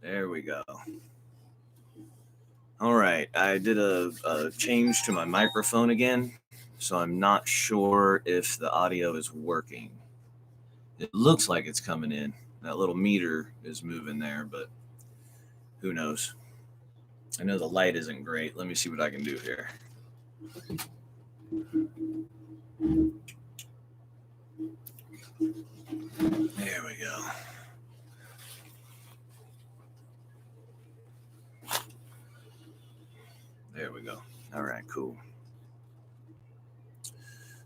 There we go. All right, I did a change to my microphone again, so I'm not sure if the audio is working. It looks like it's coming in. That little meter is moving there, but who knows? I know the light isn't great. Let me see what I can do here. There we go. There we go. All right, cool.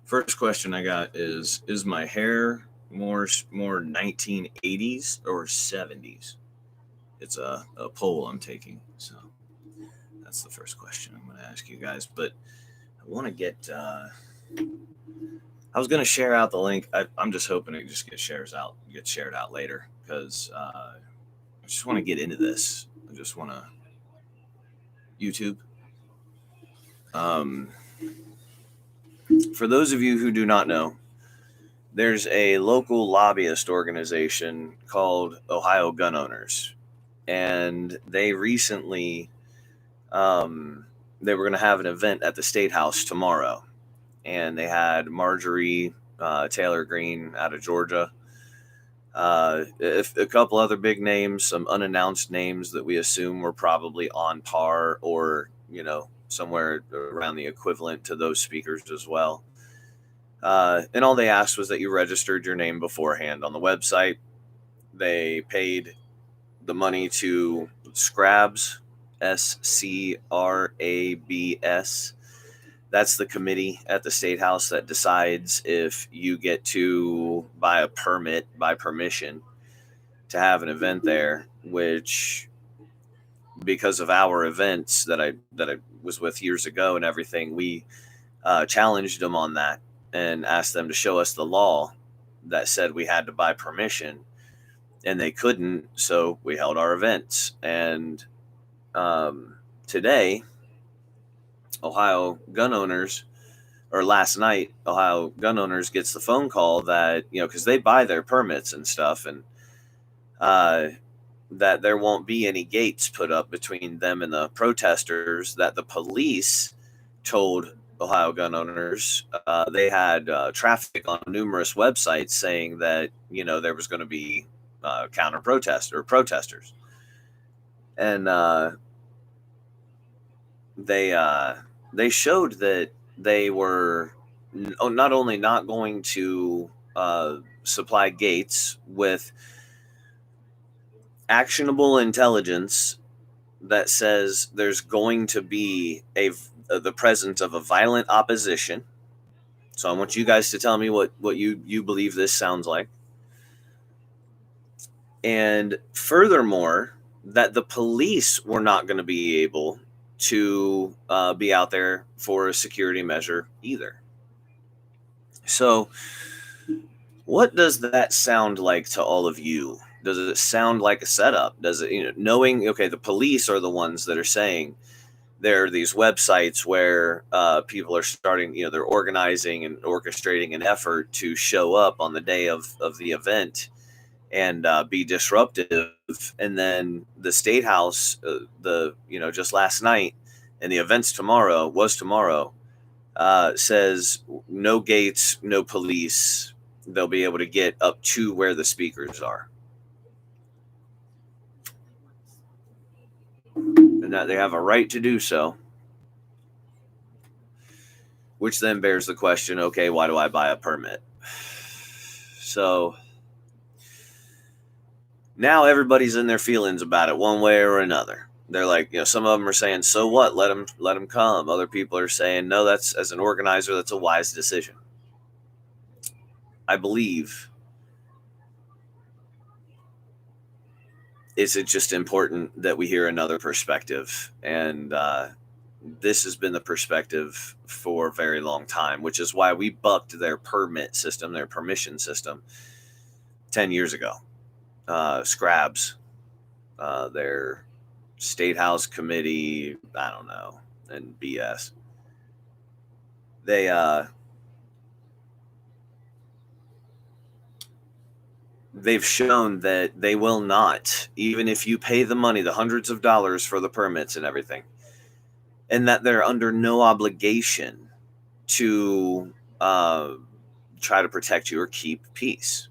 First question I got is my hair more 1980s or 70s? It's a poll I'm taking. So that's the first question I'm going to ask you guys. But I want to get. I was going to share out the link. I'm just hoping it just gets shared out later because I just want to get into this. I just want to YouTube. For those of you who do not know, there's a local lobbyist organization called Ohio Gun Owners, and they recently they were going to have an event at the Statehouse tomorrow, and they had Marjorie Taylor Greene out of Georgia, a couple other big names, some unannounced names that we assume were probably on par or somewhere around the equivalent to those speakers as well. And all they asked was that you registered your name beforehand on the website. They paid the money to Scrabs, SCRABS. That's the committee at the Statehouse that decides if you get to buy a permit by permission to have an event there, which because of our events that I was with years ago and everything, we challenged them on that and asked them to show us the law that said we had to buy permission, and they couldn't, so we held our events. And today, Ohio Gun Owners, or last night, Ohio Gun Owners gets the phone call that, because they buy their permits and stuff, and that there won't be any gates put up between them and the protesters, that the police told Ohio Gun Owners they had traffic on numerous websites saying that, there was going to be counter protest or protesters. And they showed that they were not only not going to supply gates with actionable intelligence that says there's going to be the presence of a violent opposition. So I want you guys to tell me what you believe this sounds like. And furthermore, that the police were not going to be able to be out there for a security measure either. So what does that sound like to all of you? Does it sound like a setup? Does it, knowing, okay, the police are the ones that are saying there are these websites where people are starting, they're organizing and orchestrating an effort to show up on the day of the event and be disruptive. And then the Statehouse, just last night, and the events tomorrow, says no gates, no police. They'll be able to get up to where the speakers are. And that they have a right to do so. Which then bears the question, okay, why do I buy a permit? So now everybody's in their feelings about it one way or another. They're like, some of them are saying, so what? Let them come. Other people are saying, no, that's, as an organizer, that's a wise decision. I believe it's just important that we hear another perspective. And this has been the perspective for a very long time, which is why we bucked their permit system, their permission system 10 years ago. Scrabs, their Statehouse committee, I don't know, and BS. they've shown that they will not, even if you pay the money, the hundreds of dollars for the permits and everything, and that they're under no obligation to try to protect you or keep peace.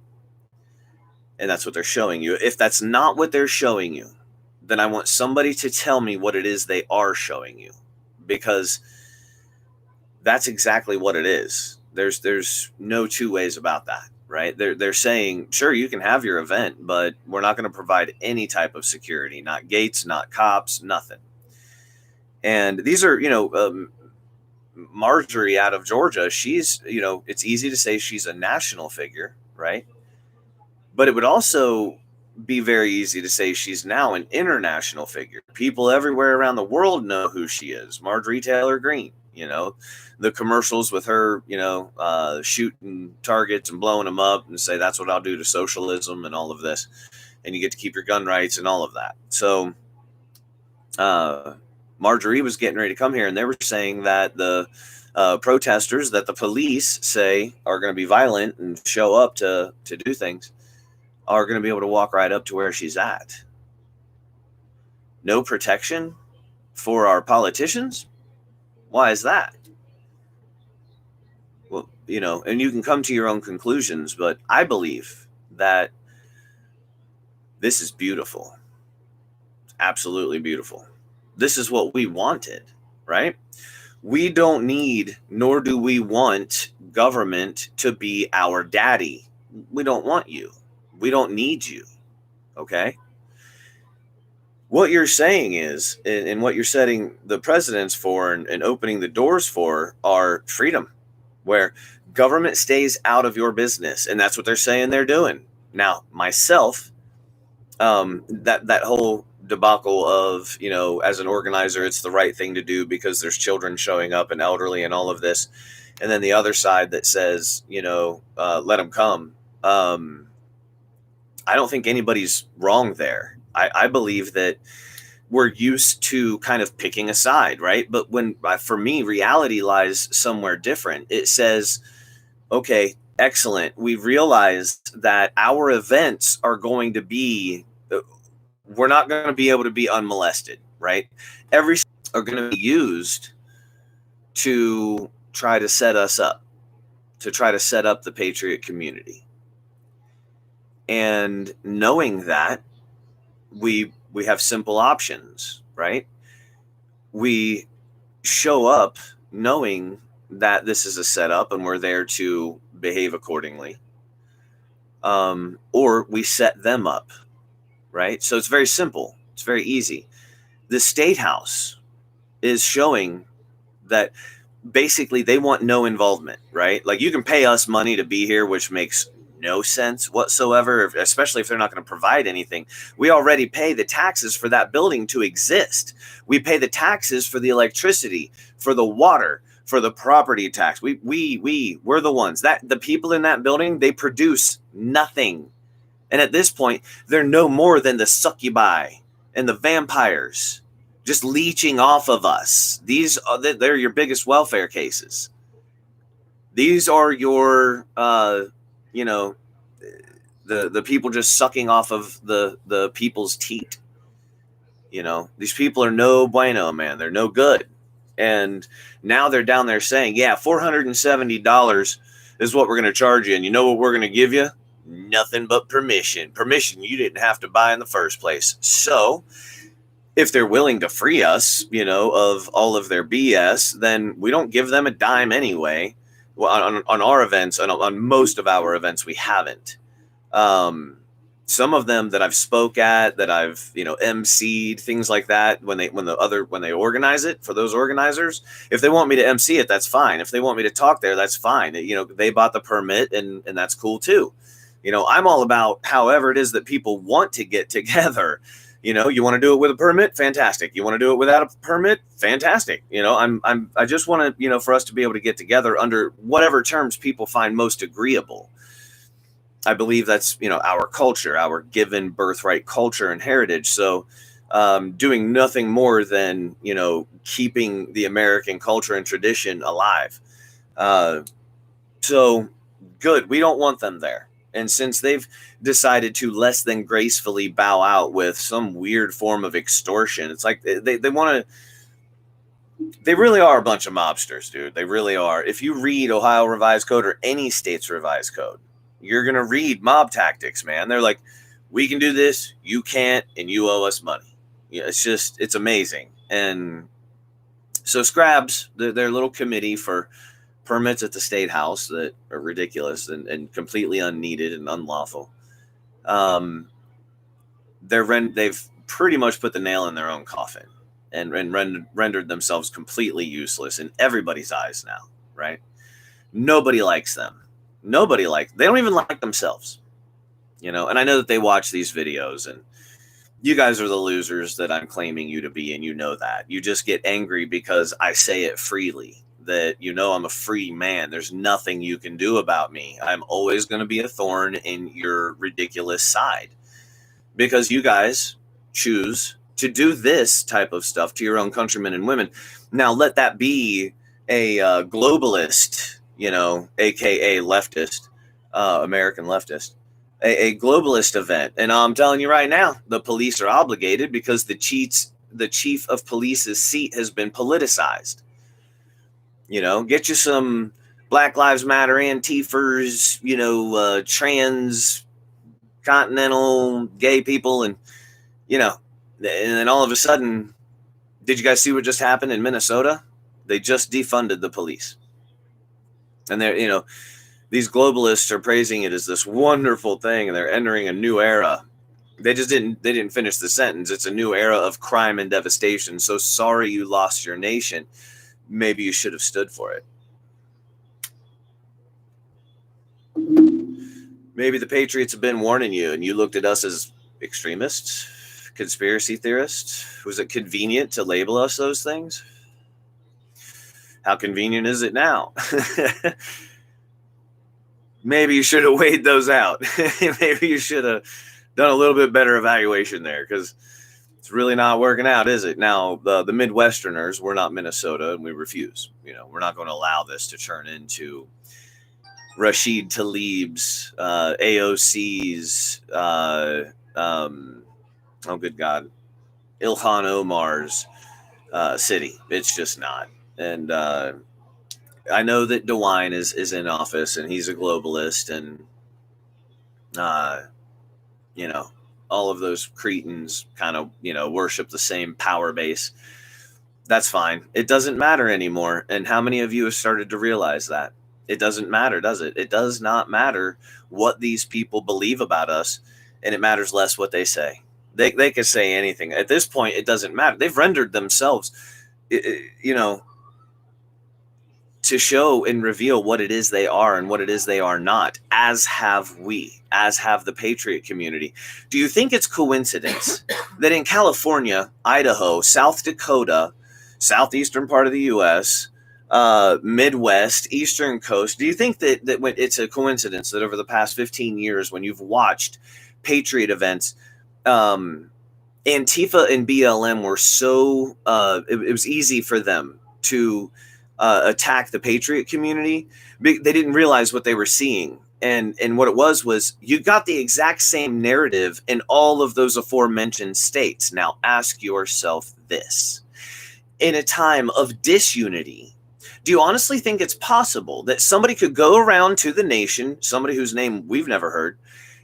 And that's what they're showing you. If that's not what they're showing you, then I want somebody to tell me what it is they are showing you, because that's exactly what it is. There's no two ways about that, right? They're saying, sure, you can have your event, but we're not going to provide any type of security, not gates, not cops, nothing. And these are, Marjorie out of Georgia. She's, it's easy to say she's a national figure, right? But it would also be very easy to say she's now an international figure. People everywhere around the world know who she is. Marjorie Taylor Greene, the commercials with her, shooting targets and blowing them up and say, that's what I'll do to socialism and all of this. And you get to keep your gun rights and all of that. So Marjorie was getting ready to come here, and they were saying that the protesters that the police say are going to be violent and show up to do things are going to be able to walk right up to where she's at. No protection for our politicians? Why is that? Well, and you can come to your own conclusions, but I believe that this is beautiful. Absolutely beautiful. This is what we wanted, right? We don't need, nor do we want government to be our daddy. We don't want you. We don't need you. Okay? What you're saying is, and what you're setting the precedents for and opening the doors for, are freedom, where government stays out of your business. And that's what they're saying they're doing. Now, myself, that whole debacle of, as an organizer, it's the right thing to do because there's children showing up and elderly and all of this. And then the other side that says, let them come. I don't think anybody's wrong there. I believe that we're used to kind of picking a side, right? But for me, reality lies somewhere different. It says, okay, excellent. We realized that our events are going to be, we're not going to be able to be unmolested, right? Every are going to be used to try to set us up, to try to set up the patriot community. And knowing that, we have simple options, right? We show up knowing that this is a setup and we're there to behave accordingly. Or we set them up, right? So it's very simple. It's very easy. The Statehouse is showing that basically they want no involvement, right? Like, you can pay us money to be here, which makes no sense whatsoever, especially if they're not going to provide anything. We already pay the taxes for that building to exist. We pay the taxes for the electricity, for the water, for the property tax. We're the ones that the people in that building, they produce nothing. And at this point, they're no more than the succubi and the vampires just leeching off of us. They're your biggest welfare cases. These are your, the people just sucking off of the people's teat. These people are no bueno, man. They're no good. And now they're down there saying, yeah, $470 is what we're going to charge you. And you know what we're going to give you? Nothing but permission. Permission you didn't have to buy in the first place. So if they're willing to free us, of all of their BS, then we don't give them a dime anyway. Well, on our events, on most of our events, we haven't. Some of them that I've spoke at, that I've emceed, things like that. When they organize it for those organizers, if they want me to MC it, that's fine. If they want me to talk there, that's fine. They bought the permit, and that's cool too. I'm all about however it is that people want to get together. You want to do it with a permit? Fantastic. You want to do it without a permit? Fantastic. I just want to, for us to be able to get together under whatever terms people find most agreeable. I believe that's, our culture, our given birthright culture and heritage. So doing nothing more than, keeping the American culture and tradition alive. So good. We don't want them there. And since they've decided to less than gracefully bow out with some weird form of extortion, it's like they want to. They really are a bunch of mobsters, dude. They really are. If you read Ohio Revised Code or any state's revised code, you're going to read mob tactics, man. They're like, we can do this, you can't, and you owe us money. Yeah, it's amazing. And so Scrabs, their little committee for permits at the Statehouse that are ridiculous and completely unneeded and unlawful. They've pretty much put the nail in their own coffin and rendered themselves completely useless in everybody's eyes now, right? Nobody likes them. They don't even like themselves, you know? And I know that they watch these videos, and you guys are the losers that I'm claiming you to be, and you know that. You just get angry because I say it freely, that, you know, I'm a free man. There's nothing you can do about me. I'm always going to be a thorn in your ridiculous side because you guys choose to do this type of stuff to your own countrymen and women. Now, let that be a globalist, you know, aka leftist, American leftist, a globalist event. And I'm telling you right now, the police are obligated because the chief of police's seat has been politicized. You know, get you some Black Lives Matter Antifers, you know, trans continental gay people, and, you know, and then all of a sudden, did you guys see what just happened in Minnesota? They just defunded the police. And they're, you know, these globalists are praising it as this wonderful thing, and they're entering a new era. They didn't finish the sentence. It's a new era of crime and devastation. So sorry you lost your nation. Maybe you should have stood for it. Maybe the Patriots have been warning you, and you looked at us as extremists, conspiracy theorists. Was it convenient to label us those things? How convenient is it now? Maybe you should have weighed those out. Maybe you should have done a little bit better evaluation there, because it's really not working out, is it? Now, the Midwesterners, we're not Minnesota, and we refuse. You know, we're not going to allow this to turn into Rashid Tlaib's, AOC's, oh, good God, Ilhan Omar's city. It's just not. And I know that DeWine is in office, and he's a globalist, and, you know, all of those cretins kind of, you know, worship the same power base. That's fine. It doesn't matter anymore. And how many of you have started to realize that? It doesn't matter, does it? It does not matter what these people believe about us, and it matters less what they say. They could say anything. At this point, it doesn't matter. They've rendered themselves, you know, to show and reveal what it is they are and what it is they are not, as have we, as have the Patriot community. Do you think it's coincidence that in California, Idaho, South Dakota, southeastern part of the U.S., Midwest, Eastern Coast, do you think that it's a coincidence that over the past 15 years, when you've watched Patriot events, Antifa and BLM were so, it was easy for them to attack the Patriot community? They didn't realize what they were seeing. And what it was you got the exact same narrative in all of those aforementioned states. Now ask yourself this. In a time of disunity, do you honestly think it's possible that somebody could go around to the nation, somebody whose name we've never heard,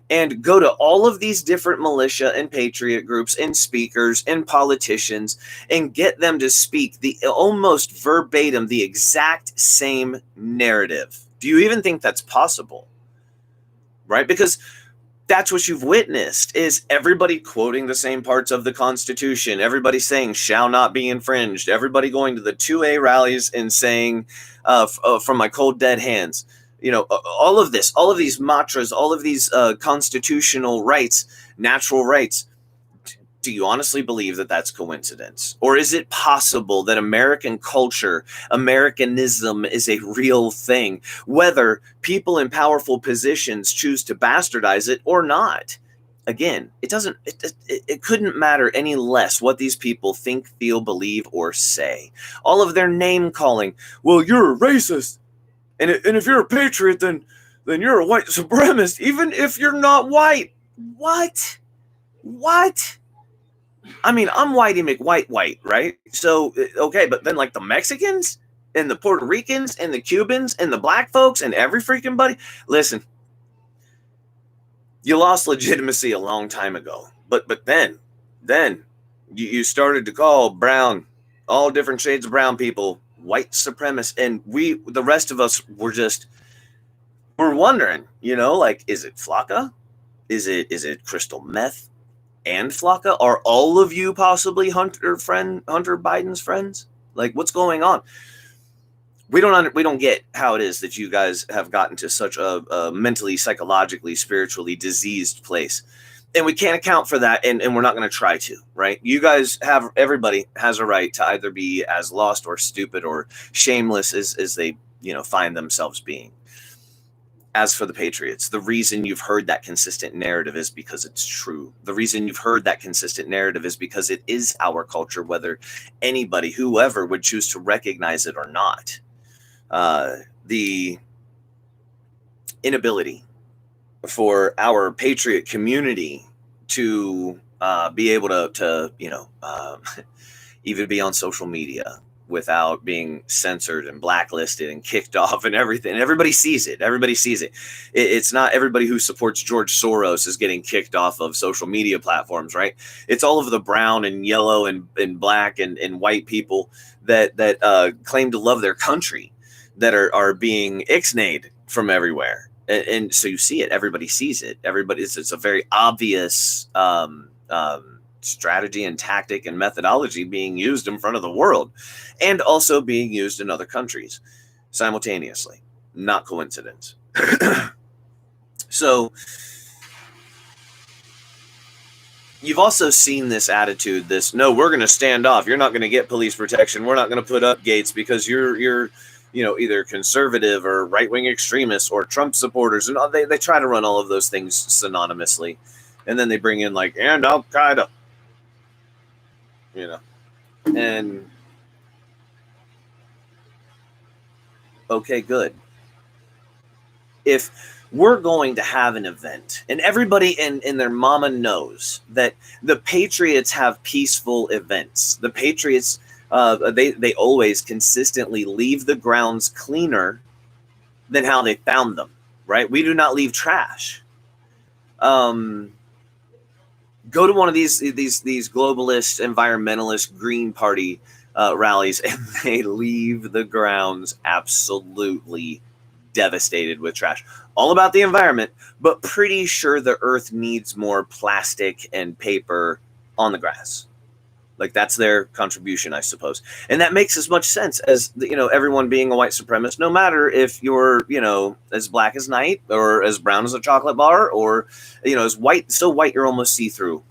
and go to all of these different militia and patriot groups and speakers and politicians and get them to speak the almost verbatim, the exact same narrative? Do you even think that's possible? Right? Because that's what you've witnessed, is everybody quoting the same parts of the Constitution, everybody saying shall not be infringed, everybody going to the 2A rallies and saying from my cold dead hands. You know, all of this, all of these mantras, all of these constitutional rights, natural rights. Do you honestly believe that that's coincidence? Or is it possible that American culture, Americanism is a real thing, whether people in powerful positions choose to bastardize it or not? Again, it couldn't matter any less what these people think, feel, believe, or say. All of their name calling. Well, you're a racist. And if you're a patriot, then then you're a white supremacist, even if you're not white. What? What? I mean, I'm Whitey McWhite, right? So, okay, but then like the Mexicans and the Puerto Ricans and the Cubans and the black folks and every freaking buddy. Listen, you lost legitimacy a long time ago. But then you started to call brown, all different shades of brown people, white supremacists, and the rest of us, we're wondering, like, is it Flocka? Is it crystal meth and Flocka? Are all of you possibly Hunter Biden's friends? Like, what's going on? We don't get how it is that you guys have gotten to such a mentally, psychologically, spiritually diseased place. And we can't account for that, and we're not going to try to, right? You guys everybody has a right to either be as lost or stupid or shameless as they, find themselves being. As for the Patriots, the reason you've heard that consistent narrative is because it's true. The reason you've heard that consistent narrative is because it is our culture, whether anybody, whoever, would choose to recognize it or not. The inability for our patriot community to be able to even be on social media without being censored and blacklisted and kicked off and everything. And everybody sees it. It's not everybody who supports George Soros is getting kicked off of social media platforms, right? It's all of the brown and yellow and black and white people that claim to love their country that are being ixnayed from everywhere. And so you see it. Everybody sees it. It's a very obvious strategy and tactic and methodology being used in front of the world, and also being used in other countries simultaneously. Not coincidence. So you've also seen this attitude, no, we're going to stand off. You're not going to get police protection. We're not going to put up gates because you're either conservative or right-wing extremists or Trump supporters. And they try to run all of those things synonymously. And then they bring in and Al-Qaeda, and okay, good. If we're going to have an event, and everybody in their mama knows that the Patriots have peaceful events. The Patriots, they always consistently leave the grounds cleaner than how they found them, right? We do not leave trash. Go to one of these globalist, environmentalist, Green Party rallies, and they leave the grounds absolutely devastated with trash. All about the environment, but pretty sure the earth needs more plastic and paper on the grass. Like, that's their contribution, I suppose. And that makes as much sense as, everyone being a white supremacist, no matter if you're, as black as night or as brown as a chocolate bar or, as white, so white you're almost see-through,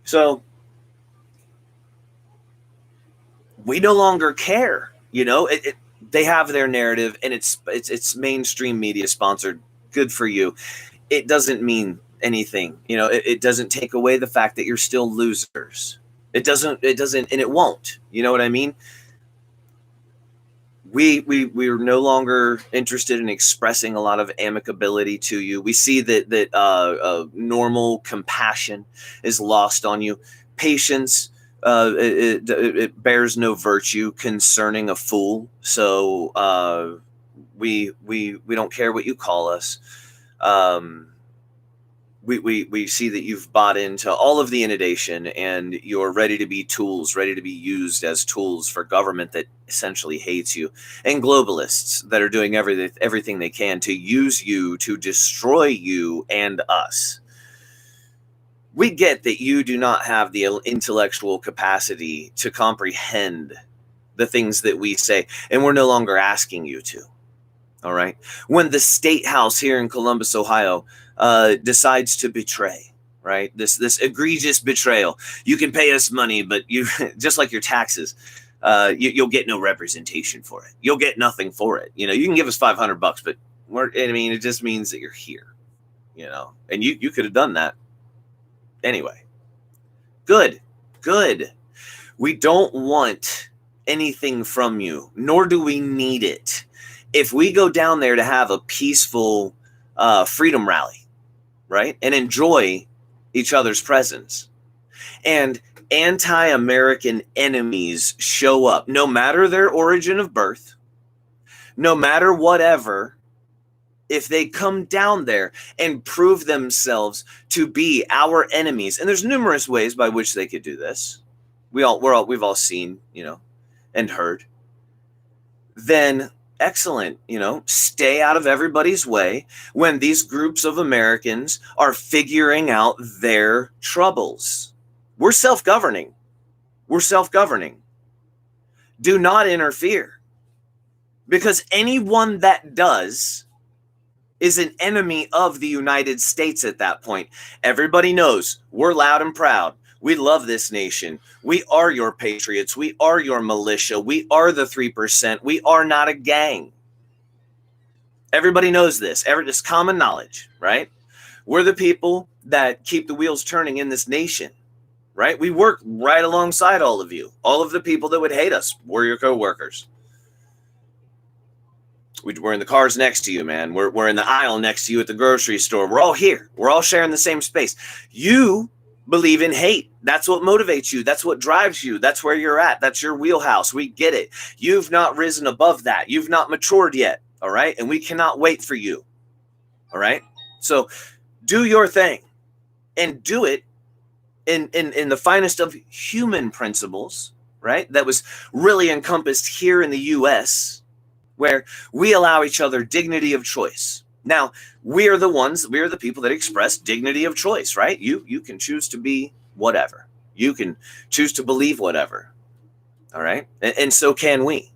So we no longer care, they have their narrative, and it's mainstream media sponsored. Good for you. It doesn't mean anything. It doesn't take away the fact that you're still losers. It doesn't, and it won't. You know what I mean? We're no longer interested in expressing a lot of amicability to you. We see that normal compassion is lost on you. Patience, it bears no virtue concerning a fool. So we don't care what you call us. We see that you've bought into all of the inundation, and you're ready to be tools, ready to be used as tools for government that essentially hates you, and globalists that are doing everything they can to use you to destroy you and us. We get that you do not have the intellectual capacity to comprehend the things that we say, and we're no longer asking you to. All right. When the Statehouse here in Columbus, Ohio, decides to betray, right? This egregious betrayal. You can pay us money, but you, just like your taxes, you'll get no representation for it. You'll get nothing for it. You can give us $500, but it just means that you're here, and you could have done that anyway. Good. We don't want anything from you, nor do we need it. If we go down there to have a peaceful freedom rally, right, and enjoy each other's presence, and anti-American enemies show up, no matter their origin of birth, no matter whatever, if they come down there and prove themselves to be our enemies, and there's numerous ways by which they could do this, we've all seen, and heard, then excellent, stay out of everybody's way when these groups of Americans are figuring out their troubles. We're self-governing. Do not interfere, because anyone that does is an enemy of the United States at that point. Everybody knows we're loud and proud. We love this nation. We are your patriots. We are your militia. We are the 3%. We are not a gang. Everybody knows this. It's common knowledge, right? We're the people that keep the wheels turning in this nation, right? We work right alongside all of you. All of the people that would hate us, we're your co-workers. We're in the cars next to you, man. We're in the aisle next to you at the grocery store. We're all here. We're all sharing the same space. You believe in hate. That's what motivates you. That's what drives you. That's where you're at. That's your wheelhouse. We get it. You've not risen above that. You've not matured yet. All right. And we cannot wait for you. All right. So do your thing, and do it in the finest of human principles, right? That was really encompassed here in the U.S., where we allow each other dignity of choice. Now, we are the people that express dignity of choice, right? You can choose to be whatever. You can choose to believe whatever. All right? And so can we.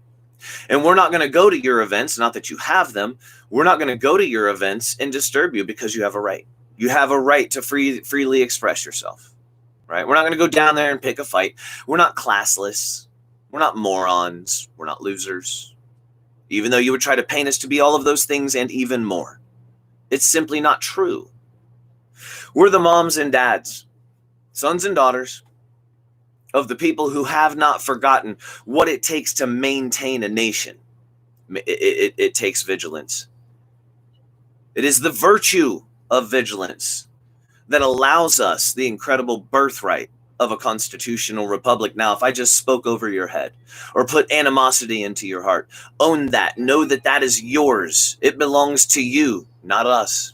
And we're not going to go to your events, not that you have them. We're not going to go to your events and disturb you, because you have a right. You have a right to freely express yourself, right? We're not going to go down there and pick a fight. We're not classless. We're not morons. We're not losers. Even though you would try to paint us to be all of those things and even more. It's simply not true. We're the moms and dads, sons and daughters of the people who have not forgotten what it takes to maintain a nation. It takes vigilance. It is the virtue of vigilance that allows us the incredible birthright of a constitutional republic. Now, if I just spoke over your head or put animosity into your heart, own that. Know that that is yours. It belongs to you, not us.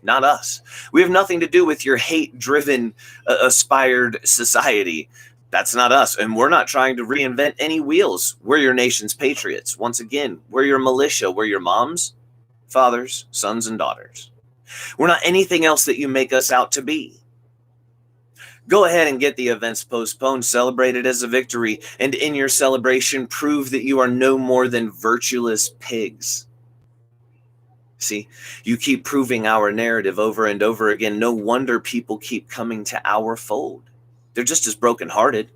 Not us. We have nothing to do with your hate-driven, aspired society. That's not us. And we're not trying to reinvent any wheels. We're your nation's patriots. Once again, we're your militia. We're your moms, fathers, sons, and daughters. We're not anything else that you make us out to be. Go ahead and get the events postponed, celebrate it as a victory, and in your celebration, prove that you are no more than virtueless pigs. See, you keep proving our narrative over and over again. No wonder people keep coming to our fold. They're just as brokenhearted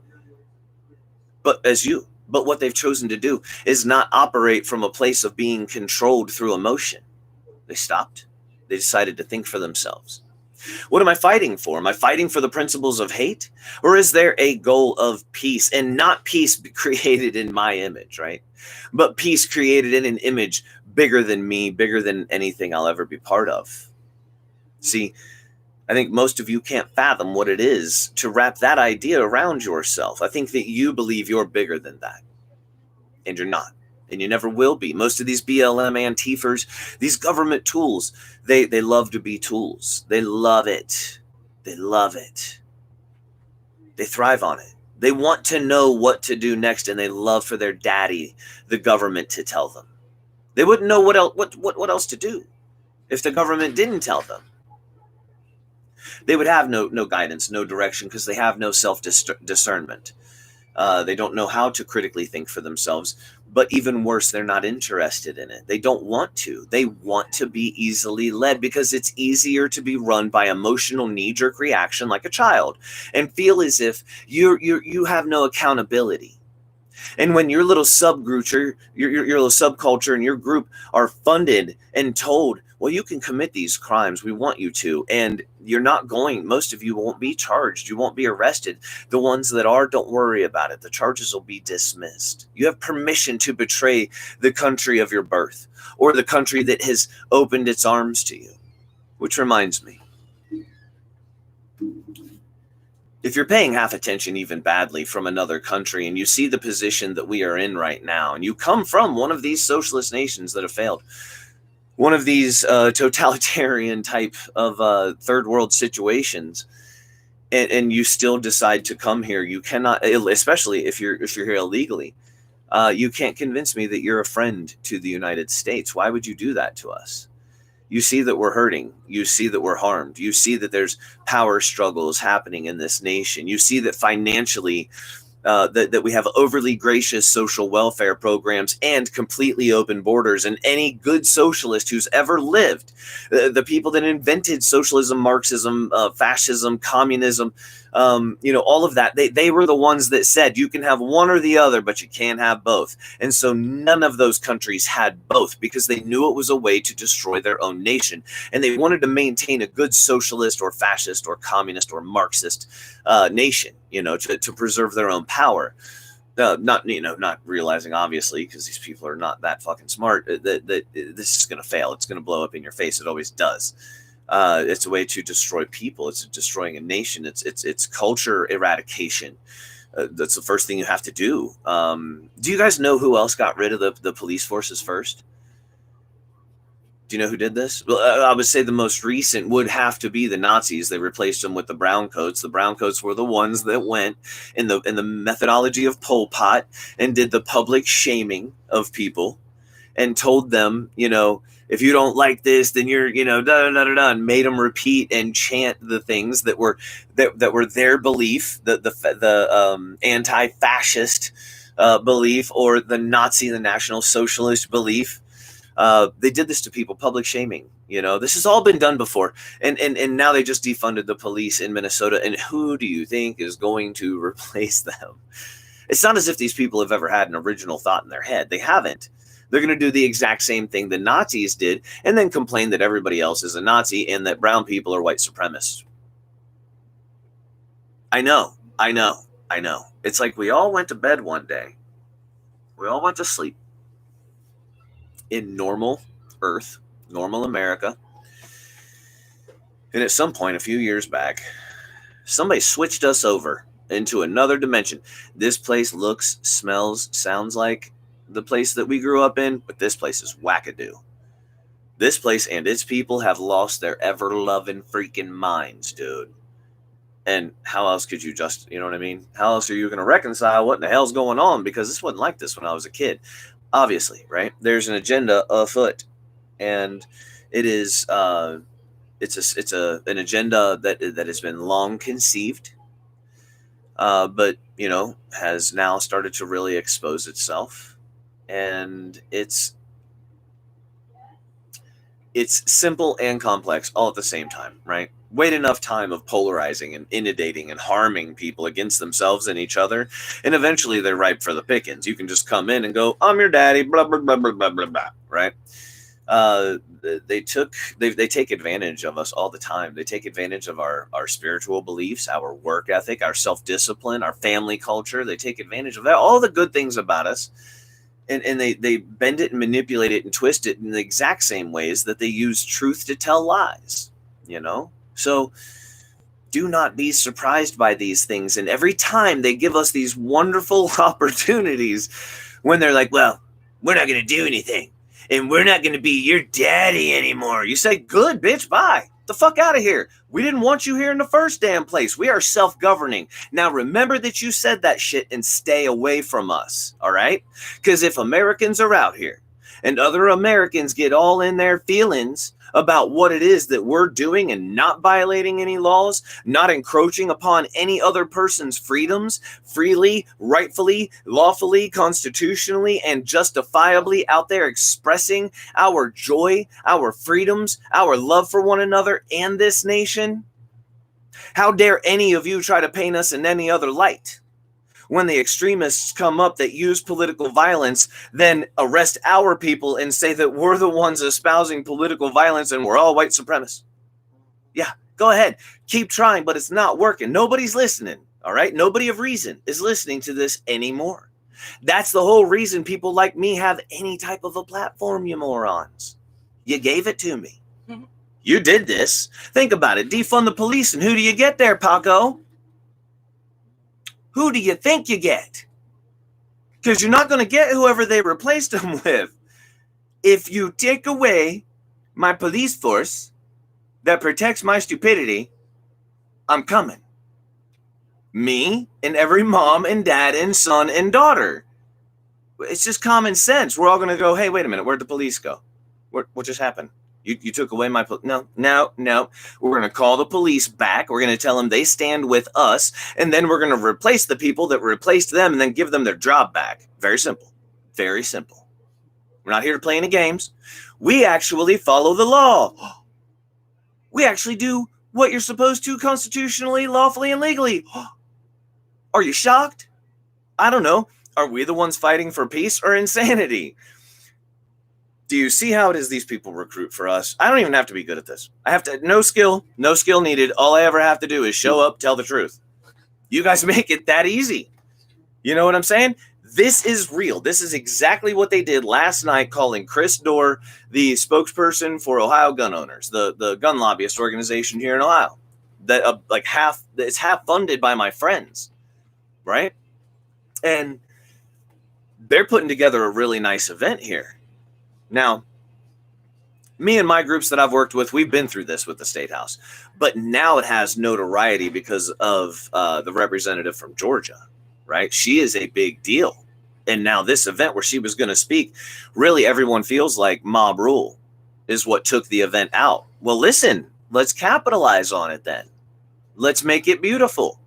as you. But what they've chosen to do is not operate from a place of being controlled through emotion. They stopped. They decided to think for themselves. What am I fighting for? Am I fighting for the principles of hate? Or is there a goal of peace? And not peace created in my image, right? But peace created in an image bigger than me, bigger than anything I'll ever be part of. See, I think most of you can't fathom what it is to wrap that idea around yourself. I think that you believe you're bigger than that. And you're not. And you never will be. Most of these BLM Antifers, these government tools, they love to be tools. They love it. They love it. They thrive on it. They want to know what to do next, and they love for their daddy, the government, to tell them. They wouldn't know what else to do if the government didn't tell them. They would have no guidance, no direction, because they have no self-discernment. They don't know how to critically think for themselves. But even worse, they're not interested in it. They don't want to. They want to be easily led, because it's easier to be run by emotional knee-jerk reaction like a child and feel as if you have no accountability. And when your little subgroup, your little subculture and your group are funded and told, well, you can commit these crimes, we want you to, and you're not going, most of you won't be charged, you won't be arrested. The ones that are, don't worry about it. The charges will be dismissed. You have permission to betray the country of your birth or the country that has opened its arms to you. Which reminds me, if you're paying half attention even badly from another country and you see the position that we are in right now, and you come from one of these socialist nations that have failed, one of these totalitarian type of third world situations, and you still decide to come here, you cannot, especially if you're here illegally, you can't convince me that you're a friend to the United States. Why would you do that to us? You see that we're hurting. You see that we're harmed. You see that there's power struggles happening in this nation. You see that financially, that we have overly gracious social welfare programs and completely open borders. And any good socialist who's ever lived, the people that invented socialism, Marxism, fascism, communism, all of that, they were the ones that said you can have one or the other, but you can't have both. And so none of those countries had both because they knew it was a way to destroy their own nation. And they wanted to maintain a good socialist or fascist or communist or Marxist nation, to preserve their own power. Not realizing, obviously, because these people are not that fucking smart, that this is going to fail. It's going to blow up in your face. It always does. It's a way to destroy people. It's destroying a nation. It's culture eradication. That's the first thing you have to do. Do you guys know who else got rid of the police forces first? Do you know who did this? Well, I would say the most recent would have to be the Nazis. They replaced them with the brown coats. The brown coats were the ones that went in the methodology of Pol Pot and did the public shaming of people and told them, if you don't like this, then you're, and made them repeat and chant the things that were their belief, the anti-fascist belief, or the Nazi, the National Socialist belief. They did this to people, public shaming. This has all been done before, and now they just defunded the police in Minnesota. And who do you think is going to replace them? It's not as if these people have ever had an original thought in their head. They haven't. They're going to do the exact same thing the Nazis did, and then complain that everybody else is a Nazi and that brown people are white supremacists. I know. It's like we all went to bed one day. We all went to sleep in normal Earth, normal America. And at some point, a few years back, somebody switched us over into another dimension. This place looks, smells, sounds like the place that we grew up in, but this place is wackadoo. This place and its people have lost their ever-loving freaking minds, dude. And how else could you just, you know what I mean? How else are you going to reconcile what in the hell's going on? Because this wasn't like this when I was a kid. Obviously, right? There's an agenda afoot, and it is an agenda that has been long conceived, but has now started to really expose itself. And it's simple and complex all at the same time, right? Wait enough time of polarizing and inundating and harming people against themselves and each other, and eventually they're ripe for the pickings. You can just come in and go, I'm your daddy, blah, blah, blah, blah, blah, blah, blah, right? They take advantage of us all the time. They take advantage of our spiritual beliefs, our work ethic, our self-discipline, our family culture. They take advantage of that, all the good things about us. And they bend it and manipulate it and twist it in the exact same ways that they use truth to tell lies, So do not be surprised by these things. And every time they give us these wonderful opportunities when they're like, well, we're not going to do anything and we're not going to be your daddy anymore. You say, good, bitch, bye. The fuck out of here. We didn't want you here in the first damn place. We are self-governing. Now remember that you said that shit and stay away from us, all right? Because if Americans are out here and other Americans get all in their feelings about what it is that we're doing and not violating any laws, not encroaching upon any other person's freedoms, freely, rightfully, lawfully, constitutionally, and justifiably out there expressing our joy, our freedoms, our love for one another and this nation, how dare any of you try to paint us in any other light? when the extremists come up that use political violence, then arrest our people and say that we're the ones espousing political violence and we're all white supremacists. Yeah, go ahead. Keep trying, but it's not working. Nobody's listening, all right? Nobody of reason is listening to this anymore. That's the whole reason people like me have any type of a platform, you morons. You gave it to me. You did this. Think about it. Defund the police, and who do you get there, Paco? Who do you think you get? Because you're not going to get whoever they replaced them with. If you take away my police force that protects my stupidity, I'm coming. Me and every mom and dad and son and daughter. It's just common sense. We're all going to go, hey, wait a minute. Where'd the police go? What just happened? You took away my... No. We're going to call the police back. We're going to tell them they stand with us. And then we're going to replace the people that replaced them and then give them their job back. Very simple. Very simple. We're not here to play any games. We actually follow the law. We actually do what you're supposed to constitutionally, lawfully, and legally. Are you shocked? I don't know. Are we the ones fighting for peace or insanity? Do you see how it is these people recruit for us? I don't even have to be good at this. I have to, no skill needed. All I ever have to do is show up, tell the truth. You guys make it that easy. You know what I'm saying? This is real. This is exactly what they did last night, calling Chris Dorr the spokesperson for Ohio gun owners, the gun lobbyist organization here in Ohio. That it's half funded by my friends, right? And they're putting together a really nice event here. Now, me and my groups that I've worked with, we've been through this with the Statehouse, but now it has notoriety because of the representative from Georgia, right? She is a big deal. And now this event where she was going to speak, really everyone feels like mob rule is what took the event out. Well, listen, let's capitalize on it then. Let's make it beautiful.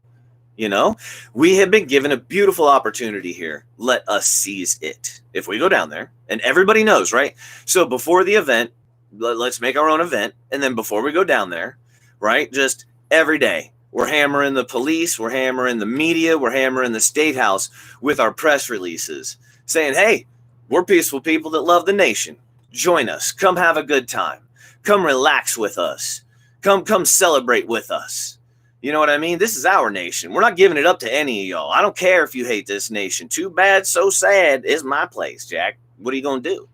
You know, we have been given a beautiful opportunity here. Let us seize it. If we go down there, and everybody knows, right? So before the event, let's make our own event. And then before we go down there, right? Just every day, we're hammering the police, we're hammering the media, we're hammering the Statehouse with our press releases saying, hey, we're peaceful people that love the nation. Join us. Come have a good time. Come relax with us. Come celebrate with us. You know what I mean? This is our nation. We're not giving it up to any of y'all. I don't care if you hate this nation. Too bad, so sad. It's my place, Jack. What are you going to do?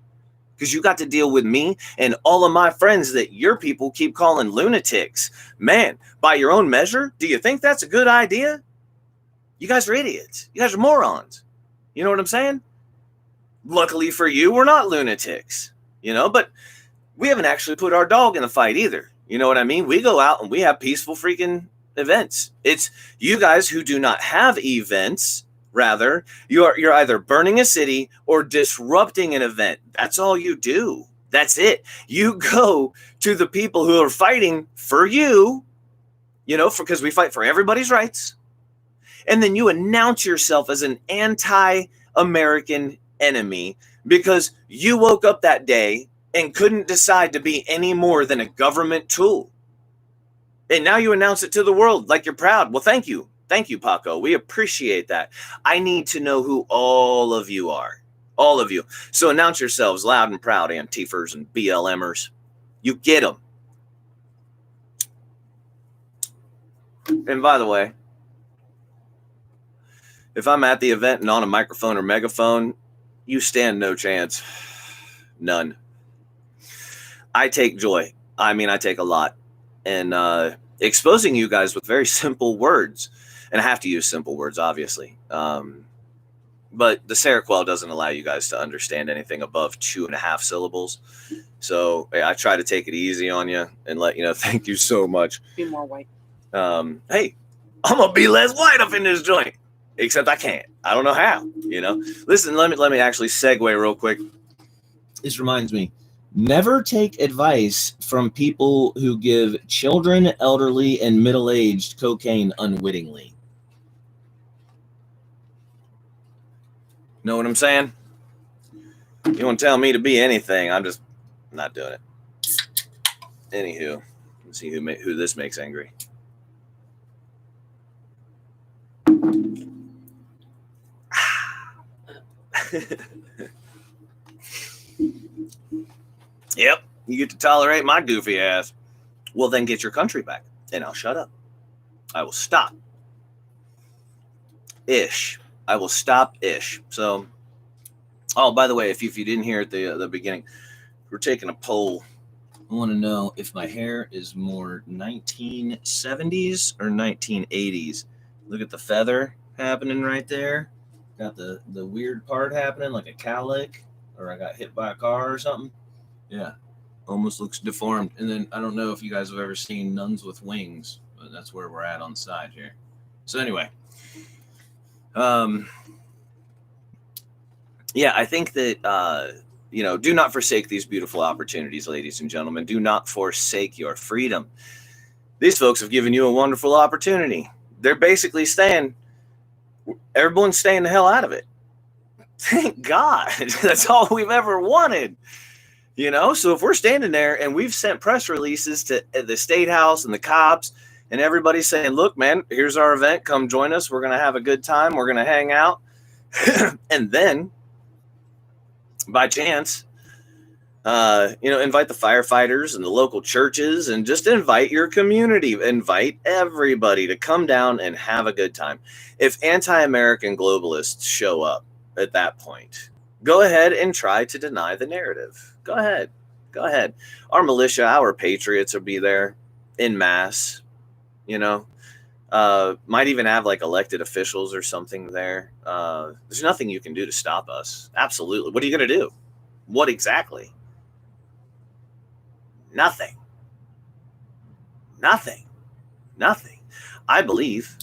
Because you got to deal with me and all of my friends that your people keep calling lunatics. Man, by your own measure, do you think that's a good idea? You guys are idiots. You guys are morons. You know what I'm saying? Luckily for you, we're not lunatics. You know, but we haven't actually put our dog in the fight either. You know what I mean? We go out and we have peaceful freaking events. It's you guys who do not have events. Rather, you're either burning a city or disrupting an event. That's all you do. That's it. You go to the people who are fighting for you, you know, because we fight for everybody's rights. And then you announce yourself as an anti-American enemy because you woke up that day and couldn't decide to be any more than a government tool. And now you announce it to the world like you're proud. Well, thank you. Thank you, Paco. We appreciate that. I need to know who all of you are. All of you. So announce yourselves loud and proud, Antifers and BLMers. You get them. And by the way, if I'm at the event and on a microphone or megaphone, you stand no chance. None. I take joy. I mean, I take a lot. And exposing you guys with very simple words. And I have to use simple words, obviously. But the Seroquel doesn't allow you guys to understand anything above 2.5 syllables. So I try to take it easy on you and let you know, thank you so much. Be more white. Hey, I'm going to be less white up in this joint. Except I can't. I don't know how, you know. Listen, let me actually segue real quick. This reminds me. Never take advice from people who give children, elderly, and middle-aged cocaine unwittingly. Know what I'm saying? You want to tell me to be anything, I'm just not doing it. Anywho, let's see who this makes angry. Yep, you get to tolerate my goofy ass. Well, then get your country back, and I'll shut up. I will stop. Ish. I will stop. Ish. So, oh, by the way, if you didn't hear at the beginning, we're taking a poll. I want to know if my hair is more 1970s or 1980s. Look at the feather happening right there. Got the weird part happening, like a cowlick, or I got hit by a car or something. Yeah, almost looks deformed. And then I don't know if you guys have ever seen Nuns with Wings, but that's where we're at on the side here. So anyway, yeah, I think that do not forsake these beautiful opportunities, ladies and gentlemen. Do not forsake your freedom. These folks have given you a wonderful opportunity. They're basically saying, everyone's staying the hell out of it. Thank God. That's all we've ever wanted. So if we're standing there and we've sent press releases to the Statehouse and the cops and everybody's saying, look, man, here's our event. Come join us. We're going to have a good time. We're going to hang out. And then, by chance, invite the firefighters and the local churches and just invite your community. Invite everybody to come down and have a good time. If anti-American globalists show up at that point, go ahead and try to deny the narrative. Go ahead. Our militia, our patriots will be there en masse, might even have like elected officials or something there. There's nothing you can do to stop us. Absolutely. What are you going to do? What exactly? Nothing. I believe,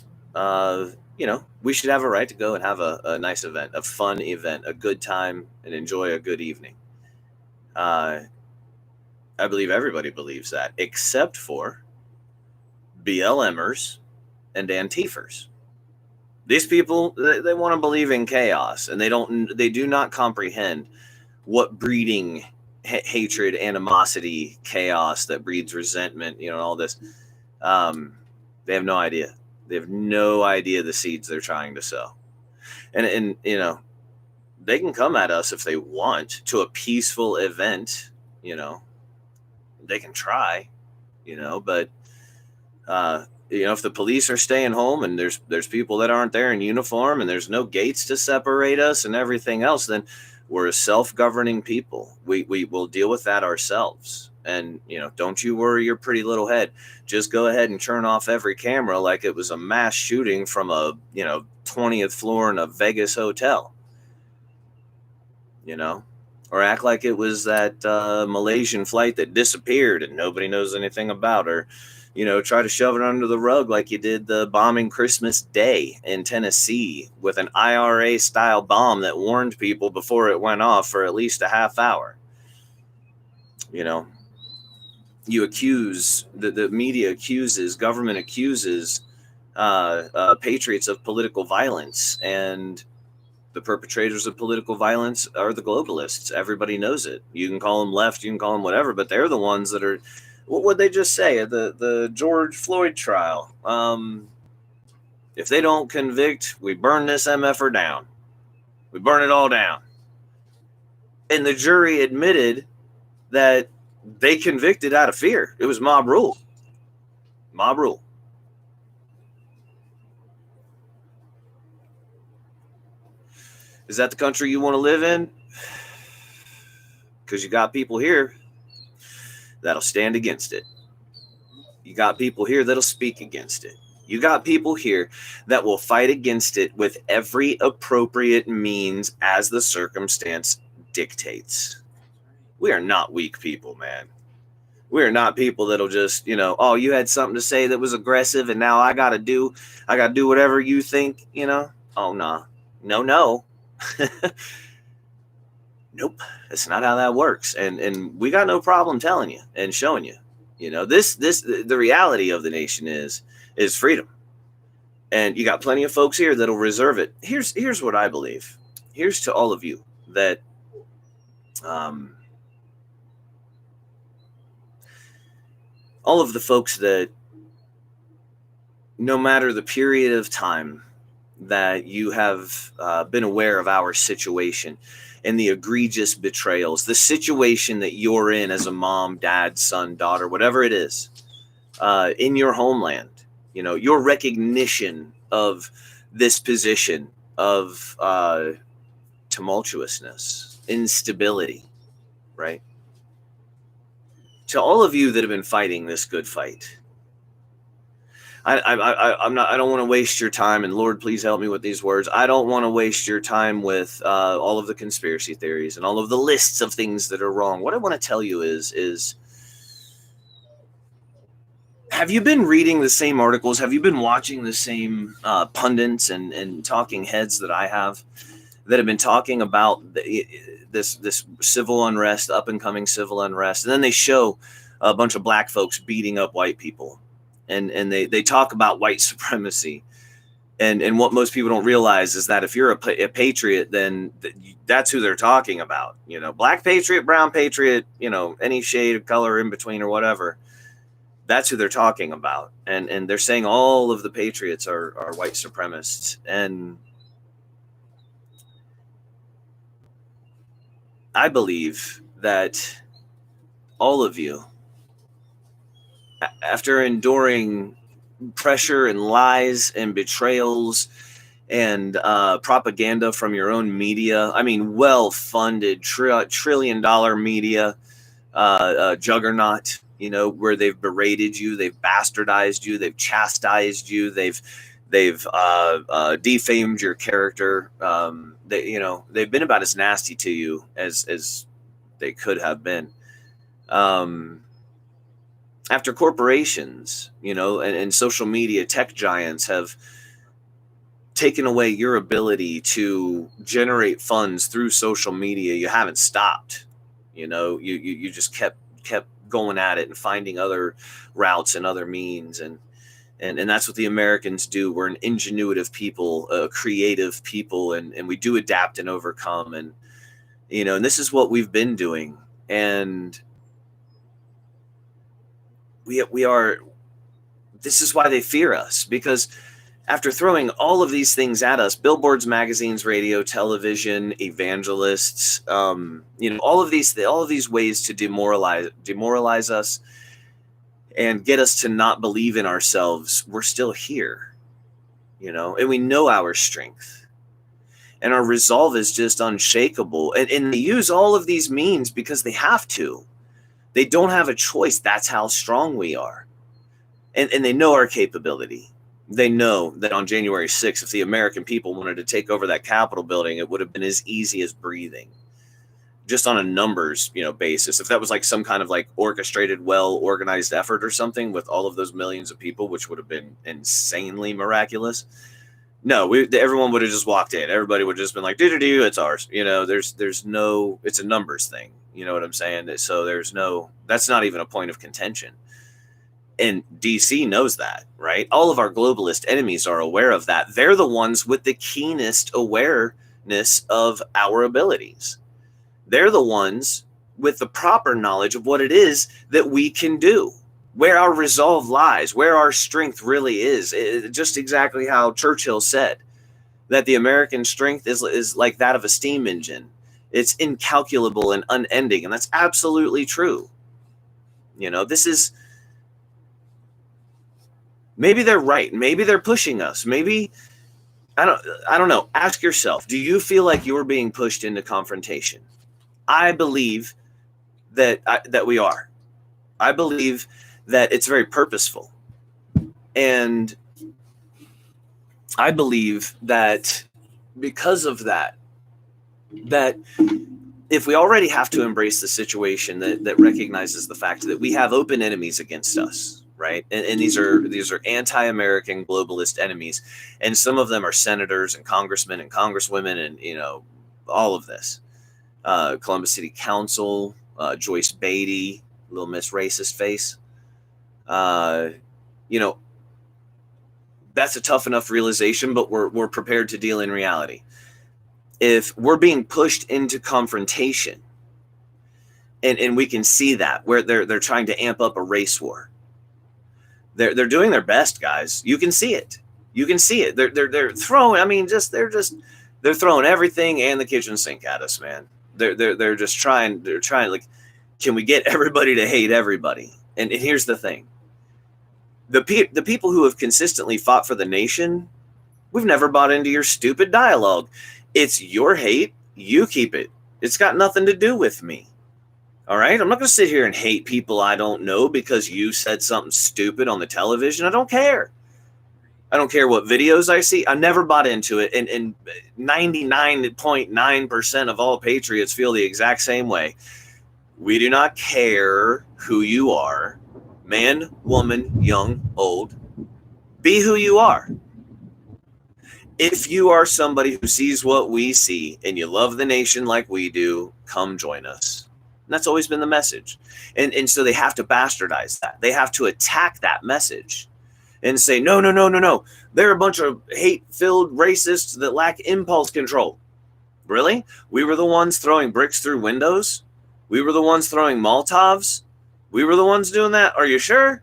we should have a right to go and have a nice event, a fun event, a good time, and enjoy a good evening. I believe everybody believes that, except for BLMers and Antifers. These people, they want to believe in chaos, and they do not comprehend what breeding hatred, animosity, chaos that breeds resentment, all this. They have no idea. They have no idea the seeds they're trying to sow. And they can come at us if they want to a peaceful event, they can try, but if the police are staying home and there's people that aren't there in uniform and there's no gates to separate us and everything else, then we're a self-governing people. We will deal with that ourselves. And, don't you worry your pretty little head. Just go ahead and turn off every camera like it was a mass shooting from a, 20th floor in a Vegas hotel. Or act like it was that Malaysian flight that disappeared and nobody knows anything about, or, try to shove it under the rug like you did the bombing Christmas Day in Tennessee with an IRA-style bomb that warned people before it went off for at least a half hour. You accuse, the media accuses, government accuses patriots of political violence, and the perpetrators of political violence are the globalists. Everybody knows it. You can call them left, you can call them whatever, but they're the ones that are, what would they just say at the George Floyd trial? If they don't convict, we burn this MFR down. We burn it all down. And the jury admitted that they convicted out of fear. It was mob rule. Mob rule. Is that the country you want to live in? Because you got people here that'll stand against it. You got people here that'll speak against it. You got people here that will fight against it with every appropriate means as the circumstance dictates. We are not weak people, man. We are not people that'll just, oh, you had something to say that was aggressive and now I got to do whatever you think, Oh, nah. No. Nope, that's not how that works. And we got no problem telling you and showing you, the reality of the nation is freedom. And you got plenty of folks here that'll reserve it. Here's what I believe. Here's to all of you that all of the folks that, no matter the period of time that you have been aware of our situation and the egregious betrayals, the situation that you're in as a mom, dad, son, daughter, whatever it is, in your homeland. You know, your recognition of this position of tumultuousness, instability, right? To all of you that have been fighting this good fight, I'm not. I don't want to waste your time, and Lord, please help me with these words. I don't want to waste your time with all of the conspiracy theories and all of the lists of things that are wrong. What I want to tell you is, have you been reading the same articles? Have you been watching the same pundits and talking heads that I have that have been talking about this civil unrest, up and coming civil unrest, and then they show a bunch of black folks beating up white people. And they talk about white supremacy, and what most people don't realize is that if you're a patriot, then that's who they're talking about. You know, black patriot, brown patriot, you know, any shade of color in between or whatever. That's who they're talking about, and they're saying all of the patriots are white supremacists. And I believe that all of you, after enduring pressure and lies and betrayals and propaganda from your own media, I mean, well-funded trillion-dollar media juggernaut, you know, where they've berated you, they've bastardized you, they've chastised you, they've defamed your character. They've been about as nasty to you as they could have been. After corporations, you know, and social media tech giants have taken away your ability to generate funds through social media, you haven't stopped. You know, you just kept going at it and finding other routes and other means, and that's what the Americans do. We're an ingenuitive people, creative people, and we do adapt and overcome, and you know, and this is what we've been doing, and we are. This is why they fear us, because after throwing all of these things at us, billboards, magazines, radio, television, evangelists, you know, all of these ways to demoralize us and get us to not believe in ourselves, we're still here, you know, and we know our strength. And our resolve is just unshakable. And they use all of these means because they have to. They don't have a choice. That's how strong we are. And they know our capability. They know that on January 6th, if the American people wanted to take over that Capitol building, it would have been as easy as breathing, just on a numbers, you know, basis. If that was like some kind of like orchestrated, well-organized effort or something with all of those millions of people, which would have been insanely miraculous. No, everyone would have just walked in. Everybody would have just been like, do, it's ours. You know, there's no, it's a numbers thing. You know what I'm saying? So that's not even a point of contention. And DC knows that, right? All of our globalist enemies are aware of that. They're the ones with the keenest awareness of our abilities. They're the ones with the proper knowledge of what it is that we can do, where our resolve lies, where our strength really is. Just exactly how Churchill said that the American strength is like that of a steam engine. It's incalculable and unending, and that's absolutely true. You know, this is, maybe they're right. Maybe they're pushing us. Maybe, I don't know. Ask yourself, do you feel like you're being pushed into confrontation? I believe that we are. I believe that it's very purposeful. And I believe that because of that if we already have to embrace the situation that recognizes the fact that we have open enemies against us, right? And these are anti-American globalist enemies. And some of them are senators and congressmen and congresswomen and, you know, all of this. Columbus City Council, Joyce Beatty, Little Miss Racist Face. You know, that's a tough enough realization, but we're prepared to deal in reality. If we're being pushed into confrontation, and we can see that where they're trying to amp up a race war. They're doing their best, guys. You can see it. You can see it. They're throwing. I mean, they're throwing everything and the kitchen sink at us, man. They're just trying. They're trying. Like, can we get everybody to hate everybody? And here's the thing: the people who have consistently fought for the nation, we've never bought into your stupid dialogue. It's your hate. You keep it. It's got nothing to do with me. All right? I'm not going to sit here and hate people I don't know because you said something stupid on the television. I don't care. I don't care what videos I see. I never bought into it. And 99.9% of all patriots feel the exact same way. We do not care who you are. Man, woman, young, old. Be who you are. If you are somebody who sees what we see and you love the nation like we do, come join us. And that's always been the message. And so they have to bastardize that. They have to attack that message and say, no. They're a bunch of hate-filled racists that lack impulse control. Really? We were the ones throwing bricks through windows? We were the ones throwing Molotovs? We were the ones doing that? Are you sure?